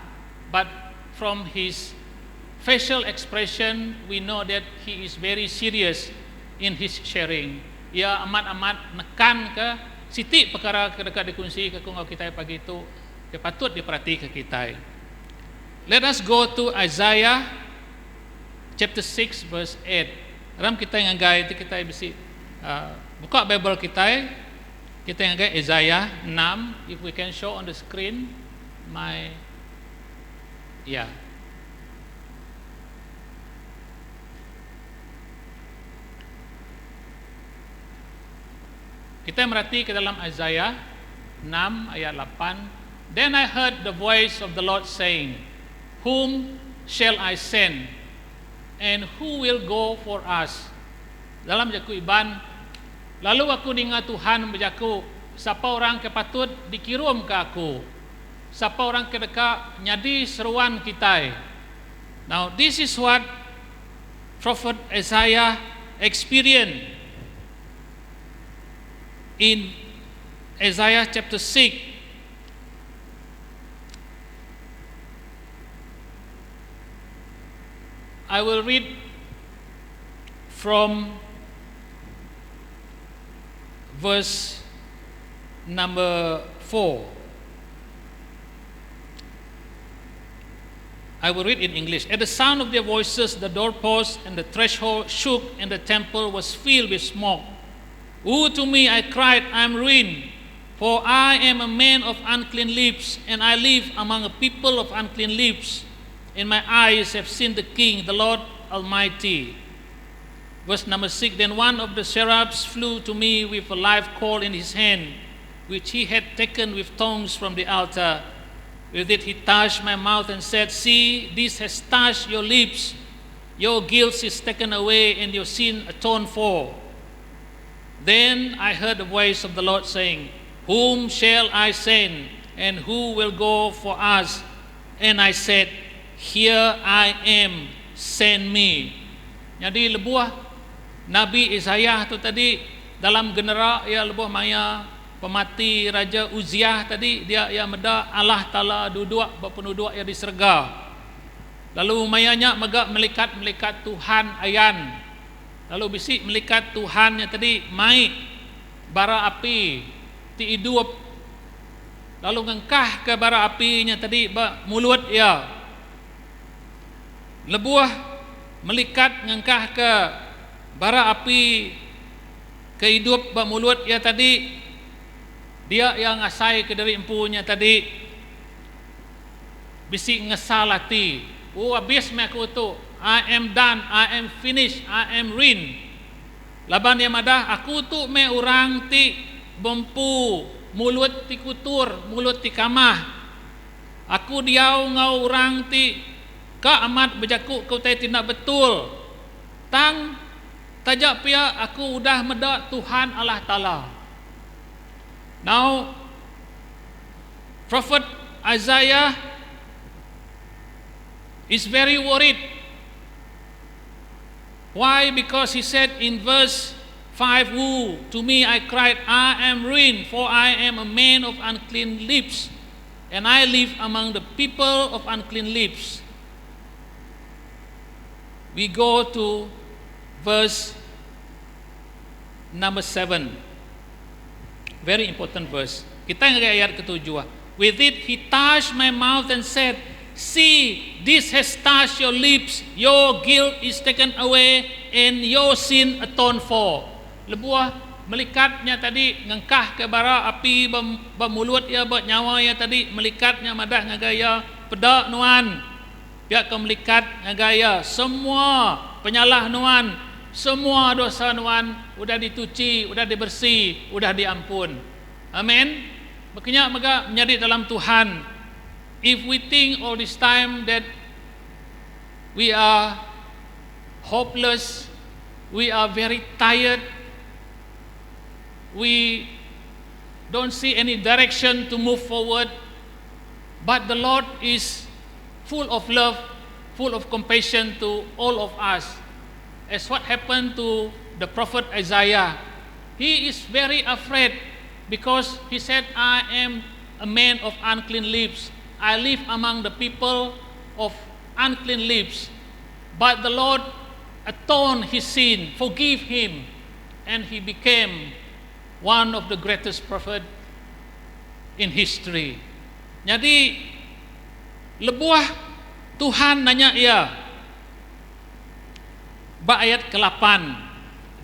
But from his facial expression we know that he is very serious in his sharing. Ia amat-amat nekan ke siti perkara dekat dikunci ke kongau kita pagi itu ke patut diperhati ke kita. Let us go to Isaiah chapter 6 verse 8. Ram kita ngagai itu kita bisi buka Bible kita ngagai Isaiah 6. If we can show on the screen Kita merhati ke dalam Isaiah 6 ayat 8. Then I heard the voice of the Lord saying, Whom shall I send? And who will go for us? Dalam jaku iban, lalu aku dengar Tuhan berjaku, siapa orang kepatut dikirim ke aku? Siapa orang kedeka nyadi seruan kita? Now this is what Prophet Isaiah experienced in Isaiah chapter 6. I will read from verse number 4. I will read in English. At the sound of their voices, the doorpost and the threshold shook, and the temple was filled with smoke. Woe to me, I cried, I am ruined, for I am a man of unclean lips, and I live among a people of unclean lips. And my eyes have seen the King, the Lord Almighty. Verse number 6, then one of the seraphs flew to me with a live coal in his hand, which he had taken with tongs from the altar. With it he touched my mouth and said, see, this has touched your lips. Your guilt is taken away and your sin atoned for. Then I heard the voice of the Lord saying, whom shall I send, and who will go for us? And I said, here I am, send me. Jadi lebuah Nabi Isaiah tu tadi dalam genera ia lebuah maya pemati Raja Uziah tadi, dia ia meda Allah Ta'ala duduk berpenduduk ia di serga. Lalu mayanya megak melikat Tuhan ayan. Lalu bisik melikat Tuhannya tadi mai bara api ti hidup. Lalu ngengkah ke bara apinya tadi mulut ia. Lebuah melikat ngengkah ke bara api ke hidup mulut ia tadi. Dia yang ngasai ke dari empunya tadi bisik ngesalati. Oh, habis me aku tu. I am done, I am finished, I am ruined. Laban yang madah aku tu me orang ti bempu, mulut ti kutur, mulut ti kamah. Aku diau ngau orang ti ka amat berjaku kau tai tindak betul. Tang tajak pia aku udah meda Tuhan Allah Ta'ala. Now Prophet Isaiah is very worried. Why? Because he said in verse 5, who to me I cried, I am ruined, for I am a man of unclean lips, and I live among the people of unclean lips. We go to verse number 7. Very important verse. Kita ngelihat ayat ketujuh. With it he touched my mouth and said, see, this has touched your lips, your guilt is taken away, and your sin atoned for. Lebuah melikatnya tadi ngengkah ke bara api bermulut ia bernyawa ia tadi melikatnya madah ngagaya pedak nuan. Pihak ke melikat ngagaya semua penyalah nuan, semua dosa nuan udah dituci, udah dibersih, udah diampun. Amin. Makanya maka menjadi dalam Tuhan. If we think all this time that we are hopeless, we are very tired, we don't see any direction to move forward, but the Lord is full of love, full of compassion to all of us. As what happened to the prophet Isaiah, he is very afraid because he said, I am a man of unclean lips. I live among the people of unclean lips. But the Lord atoned his sin, forgive him, and he became one of the greatest prophet in history. Jadi lebuah Tuhan nanya ia. Ba ayat ke-8.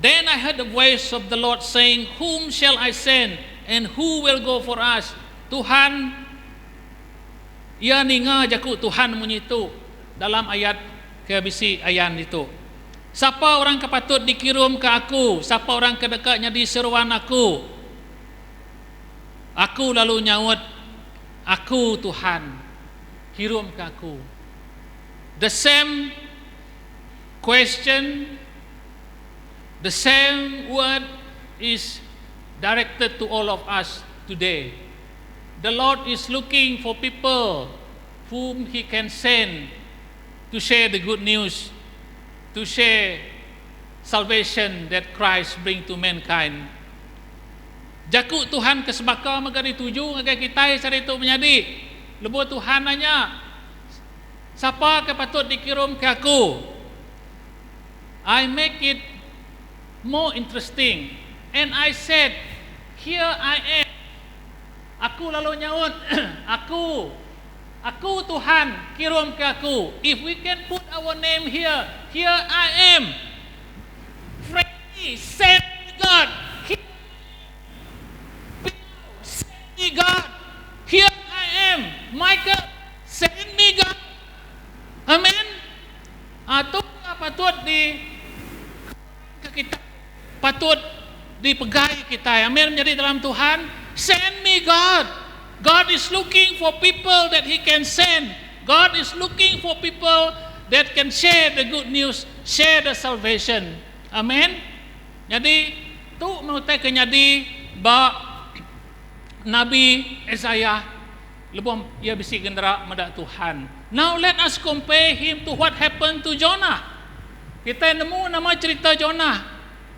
Then I heard the voice of the Lord saying, whom shall I send, and who will go for us? Tuhan, ia ninga jaku Tuhan menyitu dalam ayat ke-bisi ayan itu. Siapa orang kepatut dikirim ke aku? Siapa orang kedekatnya di seruan aku? Aku lalu nyawut, aku Tuhan, kirim ke aku. The same question, the same word is directed to all of us today. The Lord is looking for people whom He can send to share the good news, to share salvation that Christ bring to mankind. Jaku Tuhan kesebaka maka dituju ngagai kita sari itu menjadi lebu Tuhan nanya, siapa ke patut dikirim ke aku? I make it more interesting, and I said, here I am. Aku lalu nyaut, aku Tuhan, kirim ke aku. If we can put our name here, here I am. Freddy, send me God. Send me God. Here I am. Michael, send me God. Amen. Atau patut di kita patut dipegai kita. Amin. Menjadi dalam Tuhan, send me God. God is looking for people that He can send. God is looking for people that can share the good news, share the salvation. Amen. Jadi tu menutai kenyadi ba Nabi Isaiah lebom ia bisi gendera medak Tuhan. Now let us compare him to what happened to Jonah. Kita nemu nama cerita Jonah.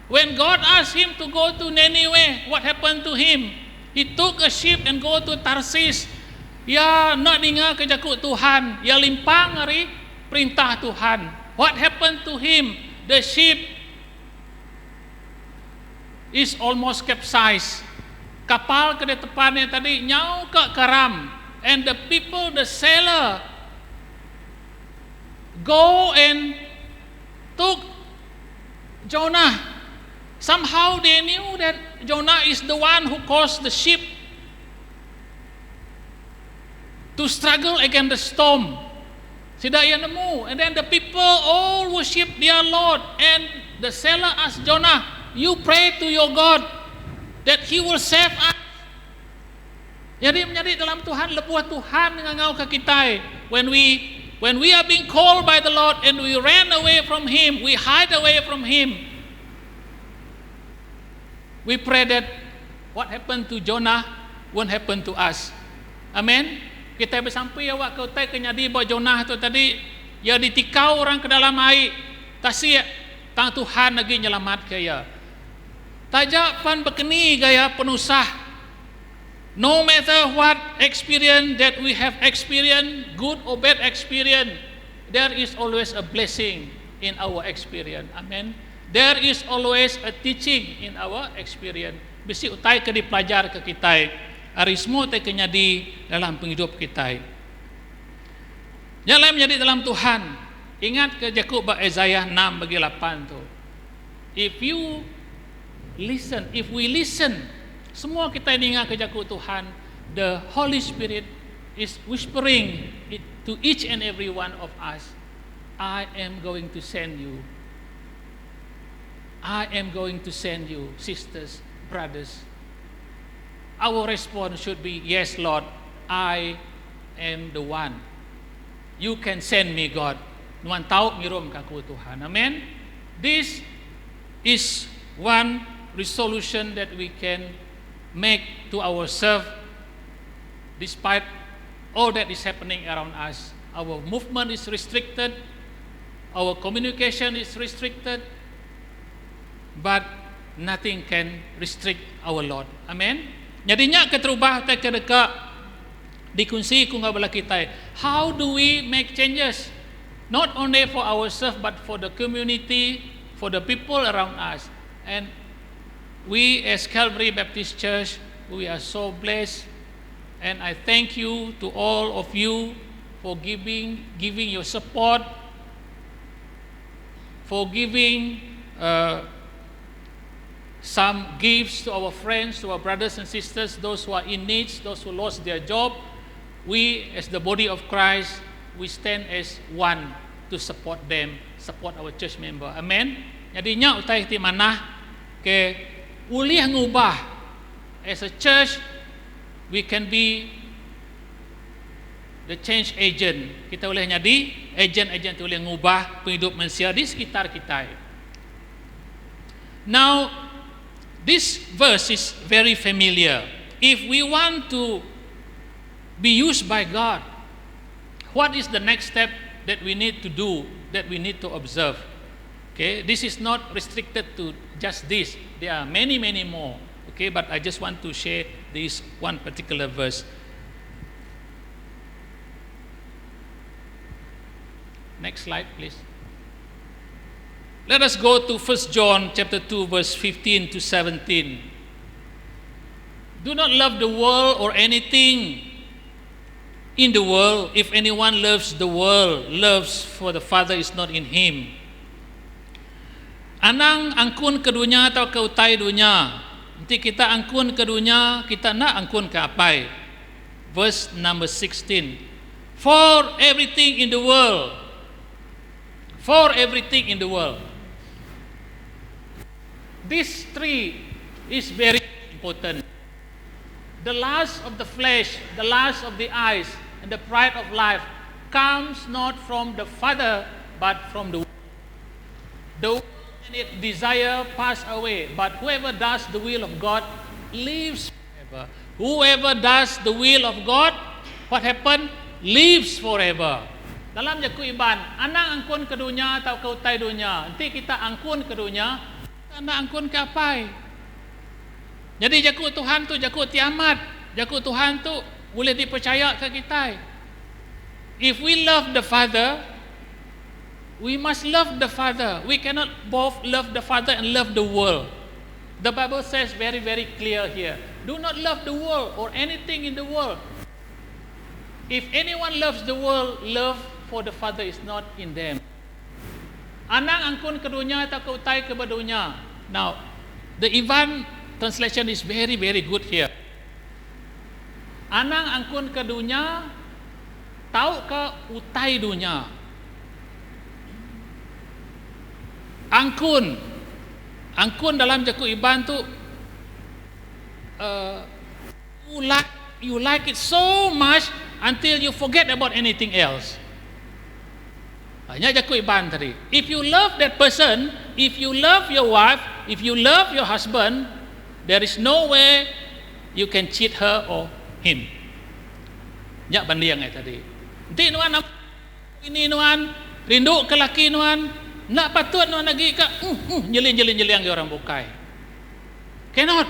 When God asked him to go to Nineveh, what happened to him? He took a ship and go to Tarsis. Ia nak dengar kejakut Tuhan. Ia limpang hari perintah Tuhan. What happened to him? The ship is almost capsized. Kapal ke depannya tadi nyau ke karam. And the people, the sailor, go and took Jonah. Somehow they knew that Jonah is the one who caused the ship to struggle against the storm. Sidak ia nemu. And then the people all worship their Lord. And the sailor asked Jonah, you pray to your God that He will save us. Jadi menjadi dalam Tuhan, lebuah Tuhan ngangau ke kita. When we are being called by the Lord and we ran away from Him, we hide away from Him. We pray that what happened to Jonah won't happen to us. Amen. Kita bersampai awak kau tai kenyadi bahawa Jonah tu tadi ia ditikau orang ke dalam air. Tasik tang Tuhan lagi nyelamat ke ia. Tajak pan berkeni gaya penusah. No matter what experience that we have experienced, good or bad experience, there is always a blessing in our experience. Amen. There is always a teaching in our experience. Bisi utai ke dipelajar ke kita. Arismo te kenyadi dalam penghidup kita. Yang lain menjadi dalam Tuhan. Ingat ke Yakub ba Isaiah 6 bagi 8 tu. If we listen, semua kita dengar ke Yakub Tuhan, the Holy Spirit is whispering it to each and every one of us. I am going to send you. I am going to send you, sisters, brothers. Our response should be, yes, Lord, I am the one. You can send me, God. Nuan tahu ngirum kaku Tuhan. Amen. This is one resolution that we can make to ourselves despite all that is happening around us. Our movement is restricted. Our communication is restricted. But nothing can restrict our Lord. Amen. Jadinya keterubah tak kedeka dikunci ku ngabala kita. How do we make changes? Not only for ourselves but for the community, for the people around us. And we as Calvary Baptist Church, we are so blessed. And I thank you to all of you for giving your support, for giving some gifts to our friends, to our brothers and sisters, those who are in need, those who lost their job. We, as the body of Christ, we stand as one to support them, support our church member. Amen. Jadinya utai ti manah ke ulih ngubah. As a church, we can be the change agent. Kita boleh jadi agent-agent boleh ngubah penghidup manusia di sekitar kita. Now, this verse is very familiar. If we want to be used by God, what is the next step that we need to do, that we need to observe? Okay, this is not restricted to just this. There are many, many more. Okay, but I just want to share this one particular verse. Next slide, please. Let us go to 1 John chapter 2 verse 15 to 17. Do not love the world or anything in the world. If anyone loves the world, loves for the Father is not in him. Anang angkun ke dunia atau ke utai dunia. Nanti kita angkun ke dunia, kita nak angkun ke apai. Verse number 16. For everything in the world. For everything in the world. These three is very important. The lust of the flesh, the lust of the eyes, and the pride of life comes not from the Father, but from the world. The world and its desire pass away, but whoever does the will of God lives forever. Whoever does the will of God, what happened? Lives forever. Dalam jaku iban, anang angkun ke dunia atau ke utai dunia. Nanti kita angkun ke dunia, kita nak angkun ke apai. Jadi jaku Tuhan tu jaku tiamat. Jaku Tuhan tu boleh dipercaya ke kita. If we love the Father, we must love the Father. We cannot both love the Father and love the world. The Bible says very, very clear here. Do not love the world or anything in the world. If anyone loves the world, love for the Father is not in them. Anang angkun ke dunia atau ke utai ke badunya. Now, the Ivan translation is very, very good here. Anang angkun ke dunia, tahu ke utai dunia. Angkun dalam jaku Iban tu, you like it so much until you forget about anything else. Hanya jaku Iban tadi. If you love that person, if you love your wife, if you love your husband, there is no way you can cheat her or him. Nyak bandiang tadi. Nanti nuan ini nuan rindu ke laki nuan, nak patut nuan lagi ke nyelin-nyelin orang bukai. Cannot.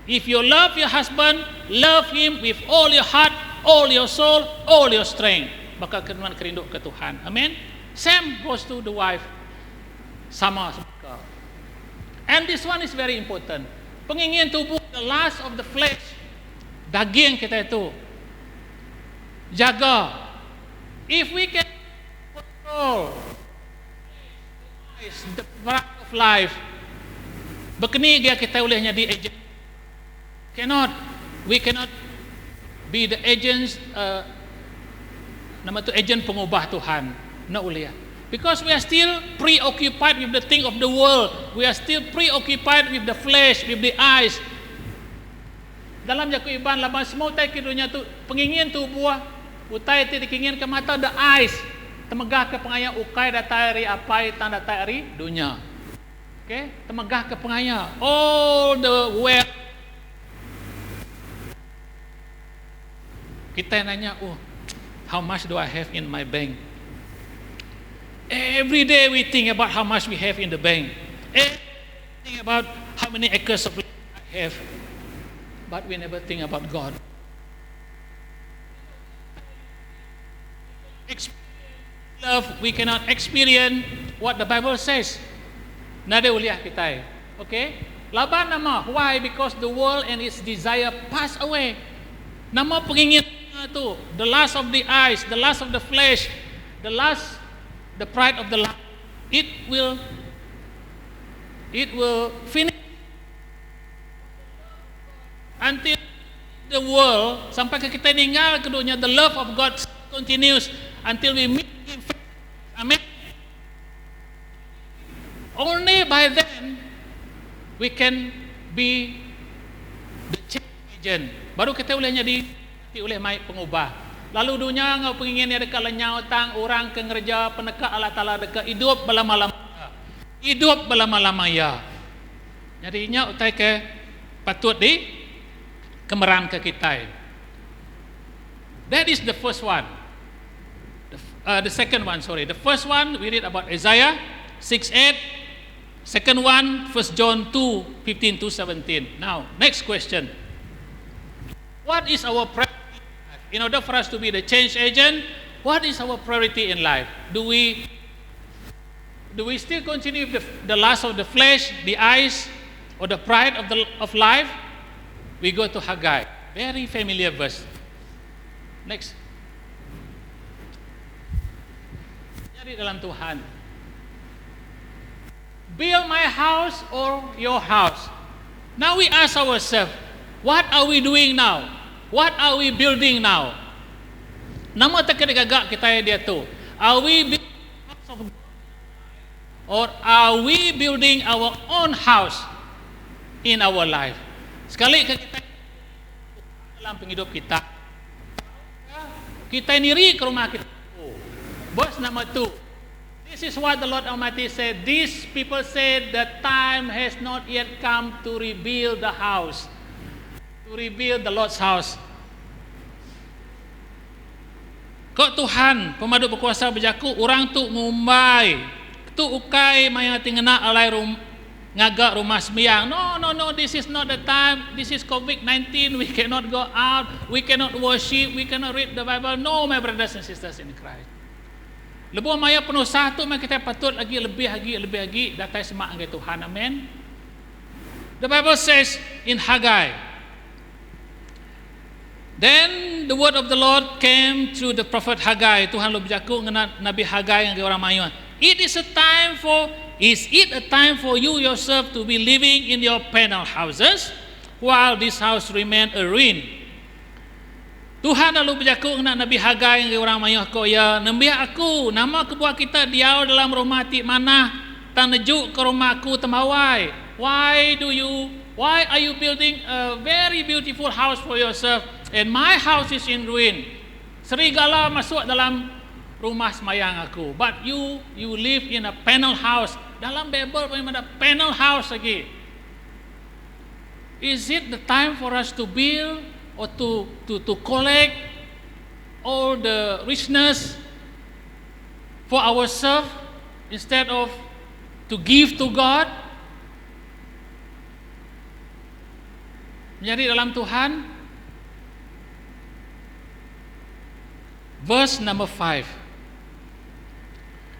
If you love your husband, love him with all your heart, all your soul, all your strength. Maka nuan kerindu ke Tuhan. Amen. Same goes to the wife. Sama seperti. And this one is very important. Pengingin tubuh, the lust of the flesh, daging kita itu, jaga. If we can control the pride of life, bekeni dia kita boleh jadi agent. We cannot be the agents. Nama tu agent pengubah Tuhan. No boleh. Because we are still preoccupied with the thing of the world. We are still preoccupied with the flesh, with the eyes. Dalam jaku Iban laban semua utai ke dunia tu pengingin tu buah utai ti dikingin ke mata the eyes. Temegah ke pengaya ukai datari apai tang datari dunia. Okay? Temegah ke pengaya all the wealth. Kita nanya, how much do I have in my bank? Every day we think about how much we have in the bank. Think about how many acres of land I have. But we never think about God. Love, we cannot experience what the Bible says. Nada uliah kita. Okay? Laban nama. Why? Because the world and its desire pass away. Nama pengingin tu, the lust of the eyes, the lust of the flesh, the pride of the life, it will finish until the world sampai ke kita tinggal ke dunia. The love of God continues until we meet Him. Amen. Only by then we can be the change agent. Baru kita boleh jadi oleh mai pengubah. Lalu dunia ngau pengingin dia dekat lenyau tang orang ke ngerja peneka Allah Taala dekat hidup belama-lama. Hidup belama-lama ya. Jadi nya utai ke patut di kemeran ke kita. That is the first one. The second one, sorry. The first one we read about Isaiah 6:8. Second one 1 John 2:15 to 17. Now, next question. What is our priority? In order for us to be the change agent, what is our priority in life? Do we still continue with the lust of the flesh, the eyes, or the pride of life? We go to Haggai, very familiar verse. Next. Jadi dalam Tuhan. Build my house or your house. Now we ask ourselves, what are we doing now? What are we building now? Nama tak gagak kita dia tu. Are we building house of God, or are we building our own house? in our life. Sekali kita dalam penghidup kita, kita iri ke rumah kita. Verse number 2. This is what the Lord Almighty said. These people said the time has not yet come to rebuild the house, to rebuild the Lord's house. Kau Tuhan, pemadu berkuasa berjaku, orang tu ngumbai, tu ukai maya tingena alai ngagak rumah sembahyang. No, this is not the time. This is COVID-19. We cannot go out. We cannot worship. We cannot read the Bible. No, my brothers and sisters in Christ. Lebuh maya penuh satu, maka kita patut lagi lebih lagi datai semak dengan Tuhan. Amen. The Bible says in Haggai, then the word of the Lord came through the prophet Haggai. Tuhan lu berjaku dengan Nabi Haggai yang orang mayu. Is it a time for you yourself to be living in your panel houses while this house remain a ruin? Tuhan lalu berjaku dengan Nabi Haggai yang orang mayu ko ya, nembiah aku nama kebuah kita diau dalam rumah ti mana tan nejuk ke rumahku temawai. Why are you building a very beautiful house for yourself and my house is in ruin? Serigala masuk dalam rumah semayang aku. But you live in a panel house. Dalam Bible memang ada panel house lagi. Is it the time for us to build or to collect all the richness for ourselves instead of to give to God? Menjadi dalam Tuhan. Verse number 5.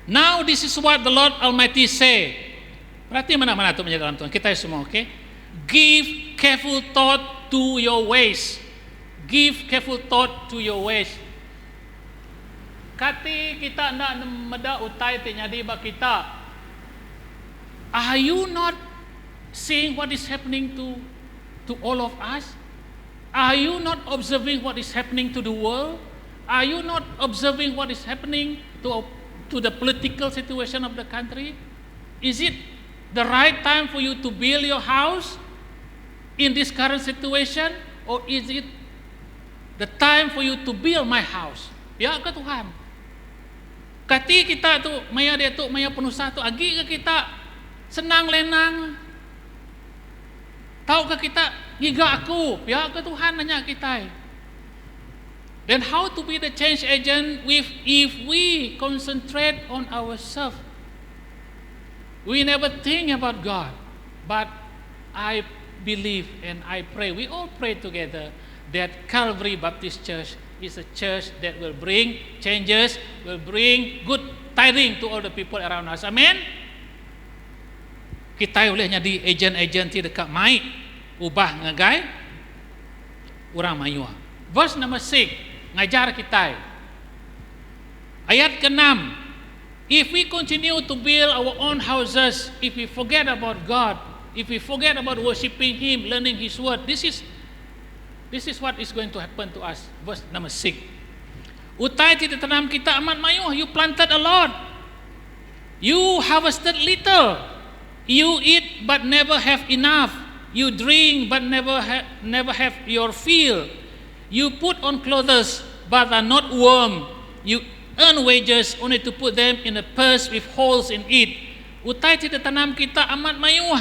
Now this is what the Lord Almighty say. Berarti mana-mana tu menjadi dalam Tuhan. Kita semua, okay? Give careful thought to your ways. Give careful thought to your ways. Kati kita nak meda utai terjadi bagi kita. Are you not seeing what is happening to all of us? Are you not observing what is happening to the world? Are you not observing what is happening to the political situation of the country? Is it the right time for you to build your house in this current situation, or is it the time for you to build my house? Ya ke Tuhan? Kati kita tu maya dia tu maya penusah tu agi ke kita senang lenang. Tahu ke kita ngiga aku? Ya ke Tuhan nanya kita. Then how to be the change agent if we concentrate on ourselves? We never think about God. But I believe and I pray, we all pray together, that Calvary Baptist Church is a church that will bring changes, will bring good tidings to all the people around us. Amen. Kita boleh jadi agent-agent di dekat mai ubah ngagai orang mayua. Verse number 6 ngajar kita. Ayat ke-6. If we continue to build our own houses, if we forget about God, if we forget about worshiping Him, learning His word, this is what is going to happen to us. Verse number 6. Utai tidak tanam kita amat mayuh. You planted a lot. You harvested little. You eat but never have enough. You drink but never have your fill. You put on clothes but are not warm. You earn wages only to put them in a purse with holes in it. Utai tidak tanam kita amat mayuh.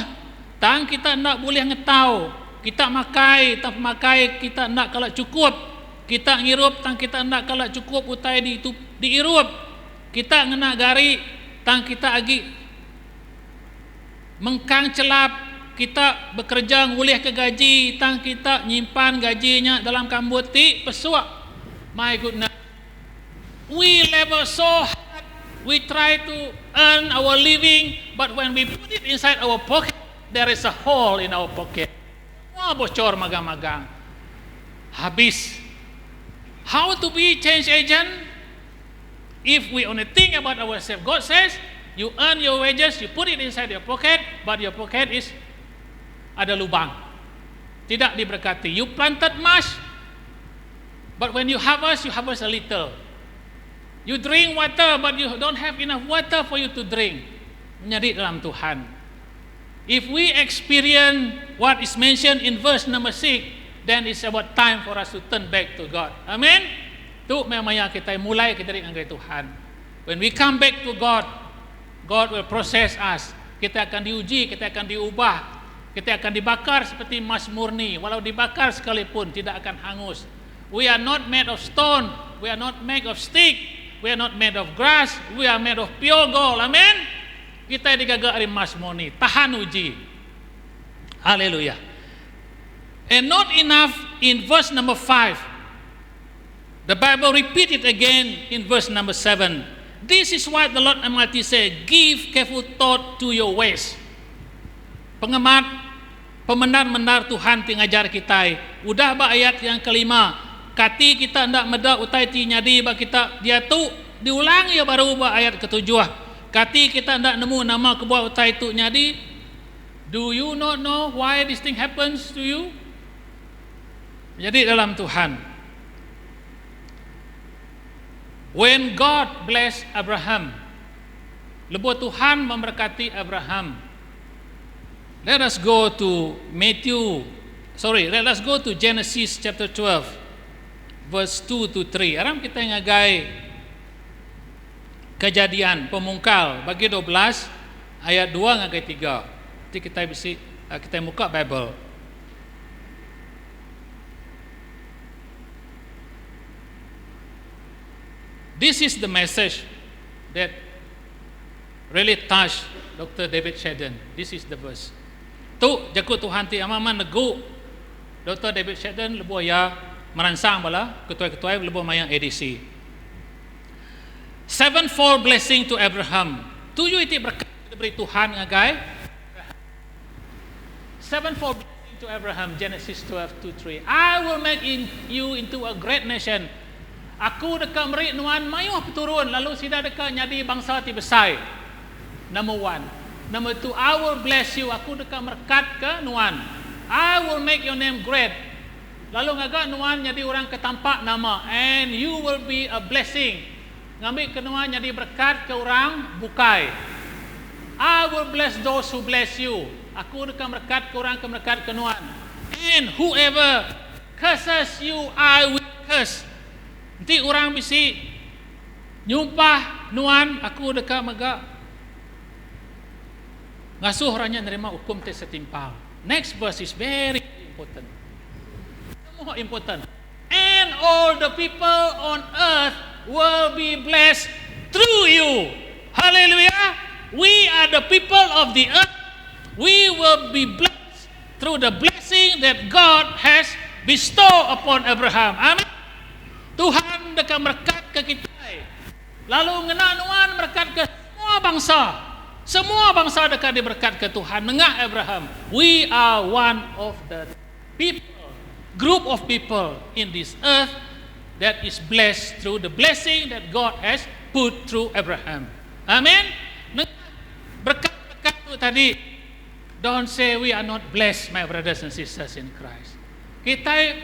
Tang kita nak boleh ngetau. Kita makai, tak makai kita nak kalau cukup. Kita ngirup tang kita nak kalau cukup utai diirup. Kita ngena gari tang kita agi mengkang celap. Kita bekerja ngulih ke gaji, tang kita nyimpan gajinya dalam kambuti pesuak. My goodness. We labor so hard. We try to earn our living, but when we put it inside our pocket, there is a hole in our pocket. Wah, bocor magang-magang. Habis. How to be change agent? If we only think about ourselves. God says, you earn your wages, you put it inside your pocket, but your pocket is ada lubang, tidak diberkati. You planted much, but when you harvest a little. You drink water, but you don't have enough water for you to drink. Menjadi dalam Tuhan. If we experience what is mentioned in verse number 6, then it's about time for us to turn back to God. Amen. Tu memang yang kita mulai kita dari anggai Tuhan. When we come back to God, God will process us. Kita akan diuji, kita akan diubah, kita akan dibakar seperti emas murni. Walau dibakar sekalipun tidak akan hangus. We are not made of stone, we are not made of stick, we are not made of grass, we are made of pure gold. Amen. Kita digagak dari emas murni, tahan uji. Haleluya. And not enough in verse number 5. The Bible repeat it again in verse number 7. This is what the Lord Almighty said, give careful thought to your ways. Pengemat, pemendar-mendar Tuhan tingajar kita. Udah ba ayat yang kelima. Kati kita hendak meda utai ti nyadi ba kita dia tu diulang ya baru ba ayat ketujuh. Kati kita hendak nemu nama kebuah utai tu nyadi. Do you not know why this thing happens to you? Jadi dalam Tuhan. When God bless Abraham, lebuh Tuhan memberkati Abraham. Let us go to let us go to Genesis chapter 12, verse 2 to 3. Aram kita ngagai Kejadian Pemungkal bagi 12 ayat 2 ngagai 3. Nanti kita buka Bible. This is the message that really touched Dr. David Shedden. This is the verse. Tu jaku Tuhan ti amaman negu Dr. David Shedden lebuh ya meransang bala ketua-ketua lebuh mayang edisi. Sevenfold blessing to Abraham. Tujuh itu berkat diberi Tuhan ngagai. Sevenfold blessing to Abraham. Genesis 12:2-3. I will make you into a great nation. Aku dekat merik nuan mayuh turun lalu sida dekat nyadi bangsa ti besar. Number 1. Number 2, I will bless you. Aku dekat merkat ke nuan. I will make your name great. Lalu ngagak nuan nyadi orang ketampak nama, and you will be a blessing. Ngambil ke nuan nyadi berkat ke orang bukai. I will bless those who bless you. Aku dekat merkat ke orang ke merkat ke nuan. And whoever curses you, I will curse. Nanti orang bisi nyumpah nuan aku dekat megak ngasuh orangnya nerima hukum te setimpal. Next verse is very important. Semua important. And all the people on earth will be blessed through you. Hallelujah. We are the people of the earth. We will be blessed through the blessing that God has bestowed upon Abraham. Amen. Tuhan dekat berkat ke kita. Lalu ngena nuan berkat ke semua bangsa. Semua bangsa dekat diberkat ke Tuhan. Ngah Abraham. We are one of the people, group of people in this earth that is blessed through the blessing that God has put through Abraham. Amen. Berkat-berkat itu tadi. Don't say we are not blessed, my brothers and sisters in Christ. Kita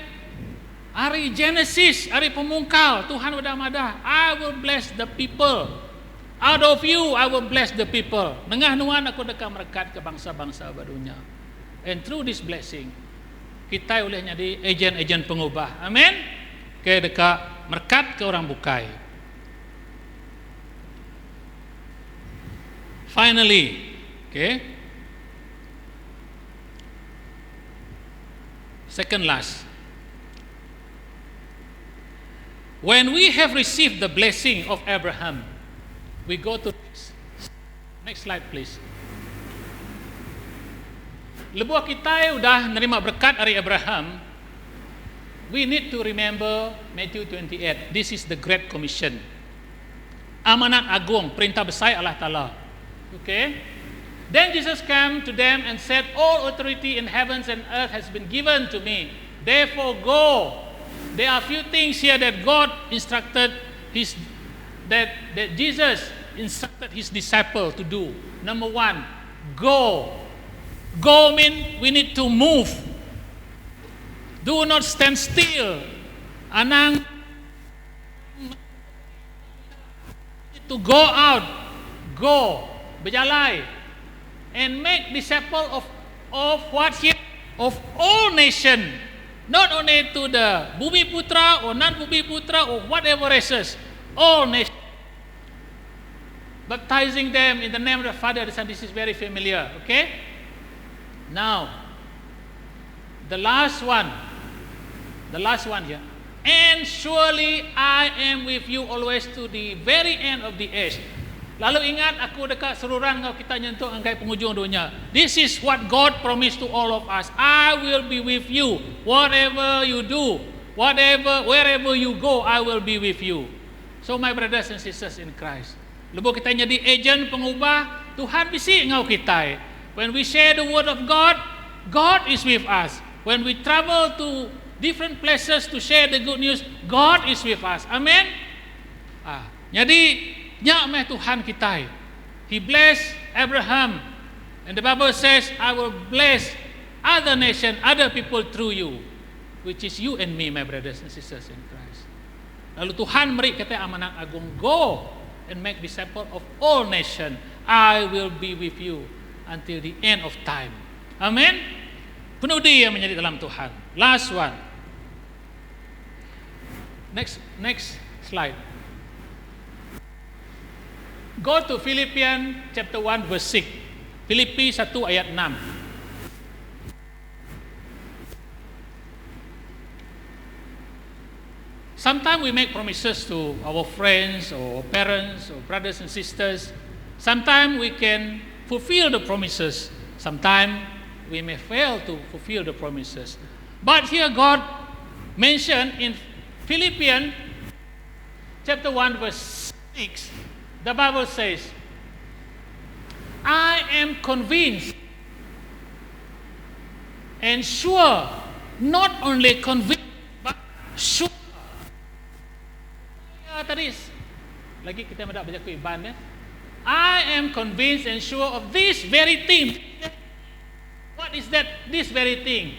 hari Genesis, hari Pemungkal, Tuhan udah madah. I will bless the people. Out of you, I will bless the people. Nengah nuan aku dekat merkat ke bangsa-bangsa badunya. And through this blessing, kita boleh jadi agen-agen pengubah. Amin. Ke dekat merkat ke orang bukai. Finally, okay. Second last. When we have received the blessing of Abraham, we go to next slide please. Lebuh kita udah nerima berkat dari Abraham, we need to remember Matthew 28. This is the Great Commission. Amanat agung, perintah besar Allah Ta'ala. Okay? Then Jesus came to them and said, all authority in heavens and earth has been given to me. Therefore go. There are a few things here that God instructed that Jesus instructed his disciple to do. Number 1, go. Go means we need to move. Do not stand still. Anang to go out. Go. Berjalan. and make disciple of what here? Of all nation. Not only to the Bumi Putra or non-Bumi Putra or whatever races. All nations. Baptizing them in the name of the Father and the Son. This is very familiar. Okay? Now, the last one here. And surely I am with you always to the very end of the age. Lalu ingat aku dekat serurang kau kita nyentuh angkai penghujung dunia. This is what God promised to all of us. I will be with you. Whatever you do, wherever you go, I will be with you. So my brothers and sisters in Christ, lepas kita jadi agent pengubah, Tuhan bisi ngau kita. When we share the word of God, God is with us. When we travel to different places to share the good news, God is with us. Amen. Jadi nya meh Tuhan kita. He blessed Abraham, and the Bible says, I will bless other nation, other people through you, which is you and me, my brothers and sisters in Christ. Lalu Tuhan beri kita amanat agung, go and make disciple of all nation. I will be with you until the end of time. Amen. Penuh dia menjadi dalam Tuhan. Last one. Next slide. Go to Philippians chapter 1 verse 6. Filipi 1 ayat 6. Sometimes we make promises to our friends or parents or brothers and sisters. Sometimes we can fulfill the promises. Sometimes we may fail to fulfill the promises. But here God mentioned in Philippians chapter 1 verse 6, the Bible says, I am convinced and sure, not only convinced, but sure. Tadi lagi kita mendak baca Iban ya. I am convinced and sure of this very thing. What is that? This very thing.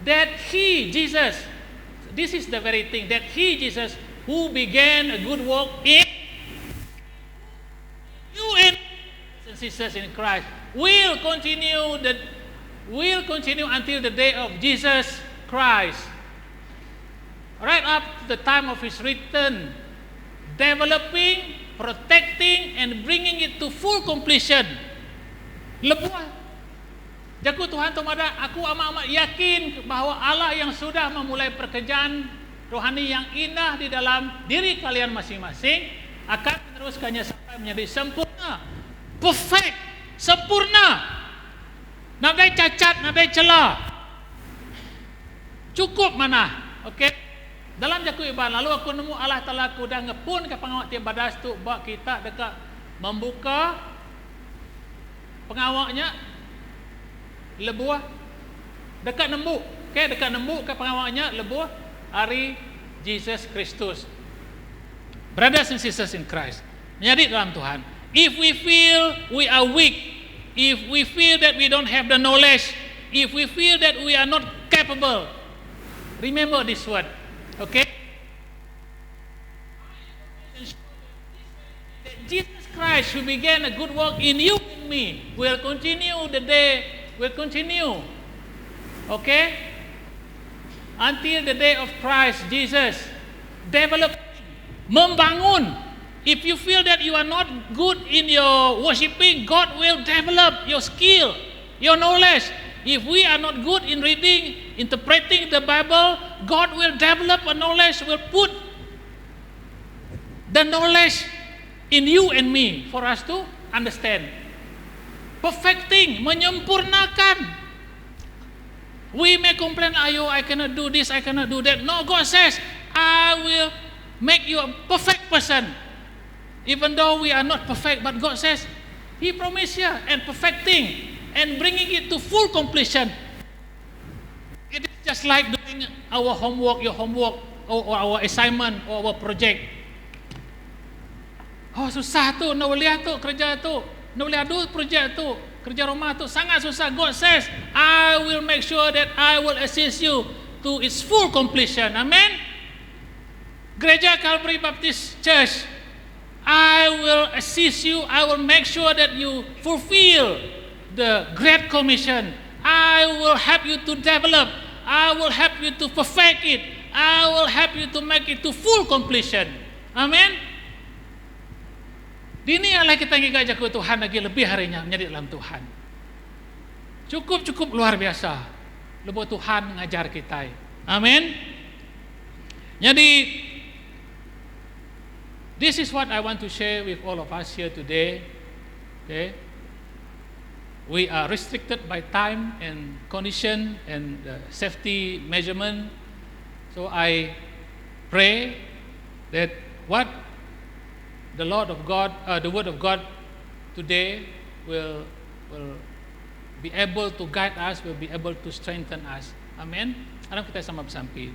That He, Jesus, this is the very thing, that He, Jesus, who began a good work in you and sisters in Christ, will continue until the day of Jesus Christ. Right up to the time of His return, developing, protecting, and bringing it to full completion. Lebuah. Jaku Tuhan Tomada, aku amat-amat yakin bahawa Allah yang sudah memulai pekerjaan rohani yang indah di dalam diri kalian masing-masing akan meneruskannya sampai menjadi sempurna, perfect, sempurna. Nadai cacat, nadai celah. Cukup mana? Okey. Dalam Jaku Iban, lalu aku nemu Allah Ta'ala aku dah ngepun ke pengawak tiap badas tu buat kita dekat membuka pengawaknya lebuah dekat nembuk. Okey, dekat nembuk ke pengawaknya lebuah hari Jesus Kristus. Brothers and sisters in Christ, menjadi dalam Tuhan. If we feel we are weak, if we feel that we don't have the knowledge, if we feel that we are not capable, remember this word. Okay? That Jesus Christ, who began a good work in you and me, will continue okay? Until the day of Christ Jesus, develop, membangun. If you feel that you are not good in your worshiping, God will develop your skill, your knowledge. If we are not good in reading, interpreting the Bible, God will develop a knowledge, will put the knowledge in you and me for us to understand. Perfecting, menyempurnakan. We may complain, ayo, I cannot do this, I cannot do that. No, God says, I will make you a perfect person. Even though we are not perfect, but God says, He promised here, and perfecting, and bringing it to full completion. It is just like doing our homework, your homework, or our assignment, or our project. Oh, susah tu, nak boleh tu kerja tu, nak boleh adu projek tu, kerja rumah tu, sangat susah. God says, I will make sure that I will assist you to its full completion. Amen. Gereja Calvary Baptist Church, I will assist you. I will make sure that you fulfill the Great Commission. I will help you to develop. I will help you to perfect it. I will help you to make it to full completion. Amin. Dini Allah kita ngigajak ke Tuhan lagi lebih harinya menjadi dalam Tuhan. Cukup luar biasa. Lepas Tuhan ngajar kita. Amin. Jadi, this is what I want to share with all of us here today. Okay. We are restricted by time and condition and safety measurement. So I pray that what the Lord of God, the Word of God today will be able to guide us, will be able to strengthen us. Amen. Sekarang kita sama bersampi.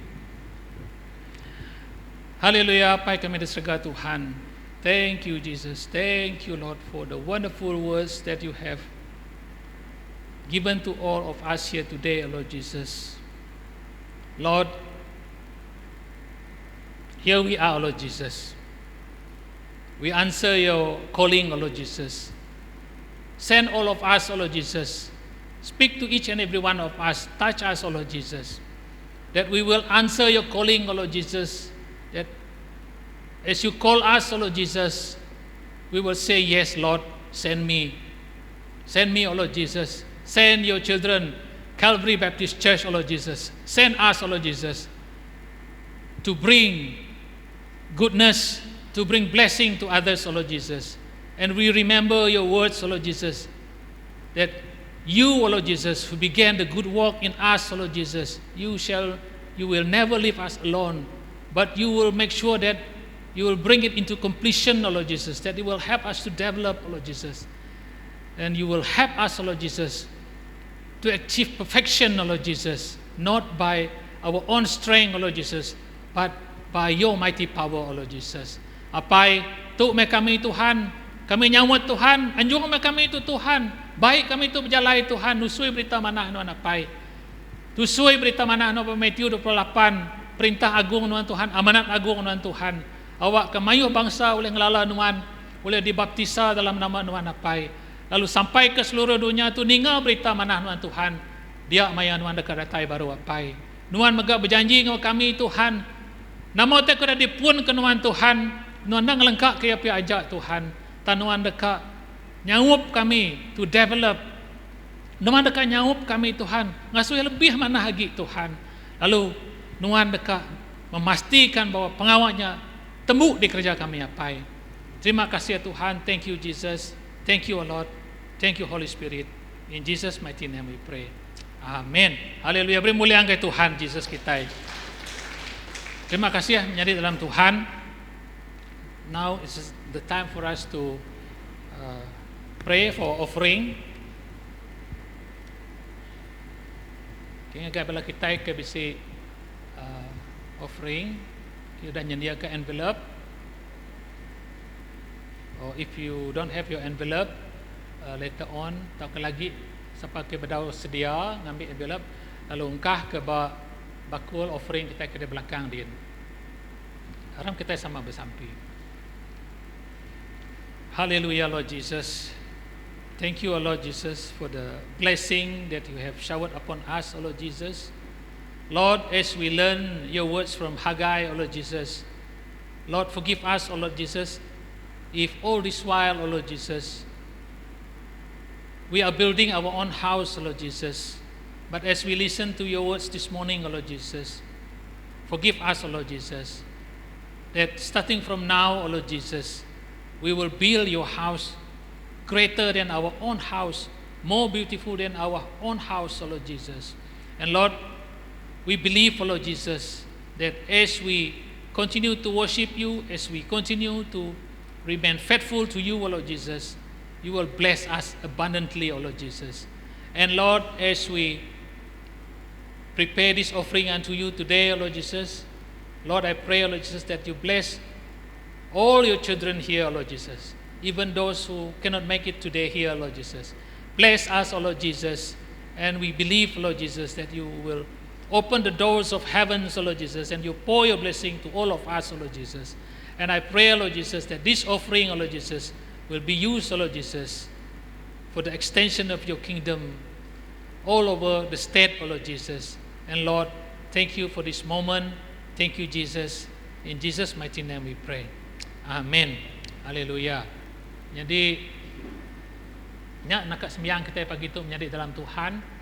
Haleluya, Pai kami diserga Tuhan. Thank you Jesus. Thank you Lord for the wonderful words that you have given to all of us here today, Lord Jesus. Lord, here we are, Lord Jesus. We answer your calling, Lord Jesus. Send all of us, Lord Jesus. Speak to each and every one of us. Touch us, Lord Jesus. That we will answer your calling, Lord Jesus. That as you call us, Lord Jesus, we will say, yes, Lord, send me. Send me, Lord Jesus. Send your children, Calvary Baptist Church, Lord Jesus. Send us, Lord Jesus, to bring goodness, to bring blessing to others, Lord Jesus. And we remember your words, Lord Jesus, that you, Lord Jesus, who began the good work in us, Lord Jesus, you will never leave us alone, but you will make sure that you will bring it into completion, Lord Jesus, that it will help us to develop, Lord Jesus. And you will help us, Lord Jesus, to achieve perfection, Lord Jesus, not by our own strength, Lord Jesus, but by your mighty power, Lord Jesus. Apai, tu me kami Tuhan, kami nyawat Tuhan, anjung me kami itu Tuhan, baik kami itu berjalai Tuhan, nusui berita manah nuan apai. Nusui berita manah nuan Matthew 28, perintah agung nuan Tuhan, amanat agung nuan Tuhan. Awak kemayuh bangsa oleh ngelala nuan, oleh dibaptisa dalam nama nuan apai. Lalu sampai ke seluruh dunia tu ningal berita manah nuan Tuhan. Dia maya nuan dekat datai baru apai. Nuan megak berjanji dengan kami Tuhan. Nama te kuda dipun ke nuan Tuhan. Nuan dah ngelengkak ke api ajak Tuhan. Tan nuan dekat nyawup kami to develop. Nuan dekat nyawup kami Tuhan. Ngasuh lebih mana lagi Tuhan. Lalu nuan dekat memastikan bahwa pengawalnya tembuk di kerja kami apai. Terima kasih Tuhan. Thank you Jesus. Thank you, Lord. Thank you, Holy Spirit. In Jesus' mighty name we pray. Amin. Haleluya. Beri mulia ke Tuhan, Jesus kita. Terima kasih menjadi dalam Tuhan. Now is the time for us to pray for offering. Kaya agak bala kita ke bisi offering. Kita dah nyedia ke envelope. Or if you don't have your envelope, later on, tak lagi sampai ke bedau sedia ngambil envelope, lalu ungkah ke bakul offering kita ke di belakang dia. Haram kita sama bersampi. Hallelujah, Lord Jesus. Thank you, Lord Jesus, for the blessing that you have showered upon us, Lord Jesus. Lord, as we learn your words from Haggai, Lord Jesus, Lord, forgive us, Lord Jesus, if all this while, O Lord Jesus, we are building our own house, O Lord Jesus, but as we listen to your words this morning, O Lord Jesus, forgive us, O Lord Jesus, that starting from now, O Lord Jesus, we will build your house greater than our own house, more beautiful than our own house, O Lord Jesus. And Lord, we believe, O Lord Jesus, that as we continue to worship you, as we continue to remain faithful to you, O Lord Jesus, you will bless us abundantly, O Lord Jesus. And Lord, as we prepare this offering unto you today, O Lord Jesus, Lord, I pray, O Lord Jesus, that you bless all your children here, O Lord Jesus, even those who cannot make it today here, O Lord Jesus. Bless us, O Lord Jesus, and we believe, Lord Jesus, that you will open the doors of heaven, O Lord Jesus, and you pour your blessing to all of us, O Lord Jesus. And I pray, Lord Jesus, that this offering, Lord Jesus, will be used, Lord Jesus, for the extension of your kingdom all over the state, Lord Jesus. And Lord, thank you for this moment. Thank you, Jesus. In Jesus' mighty name we pray. Amin. Haleluya. Jadi, nak sembahyang kita pagi itu menjadi dalam Tuhan.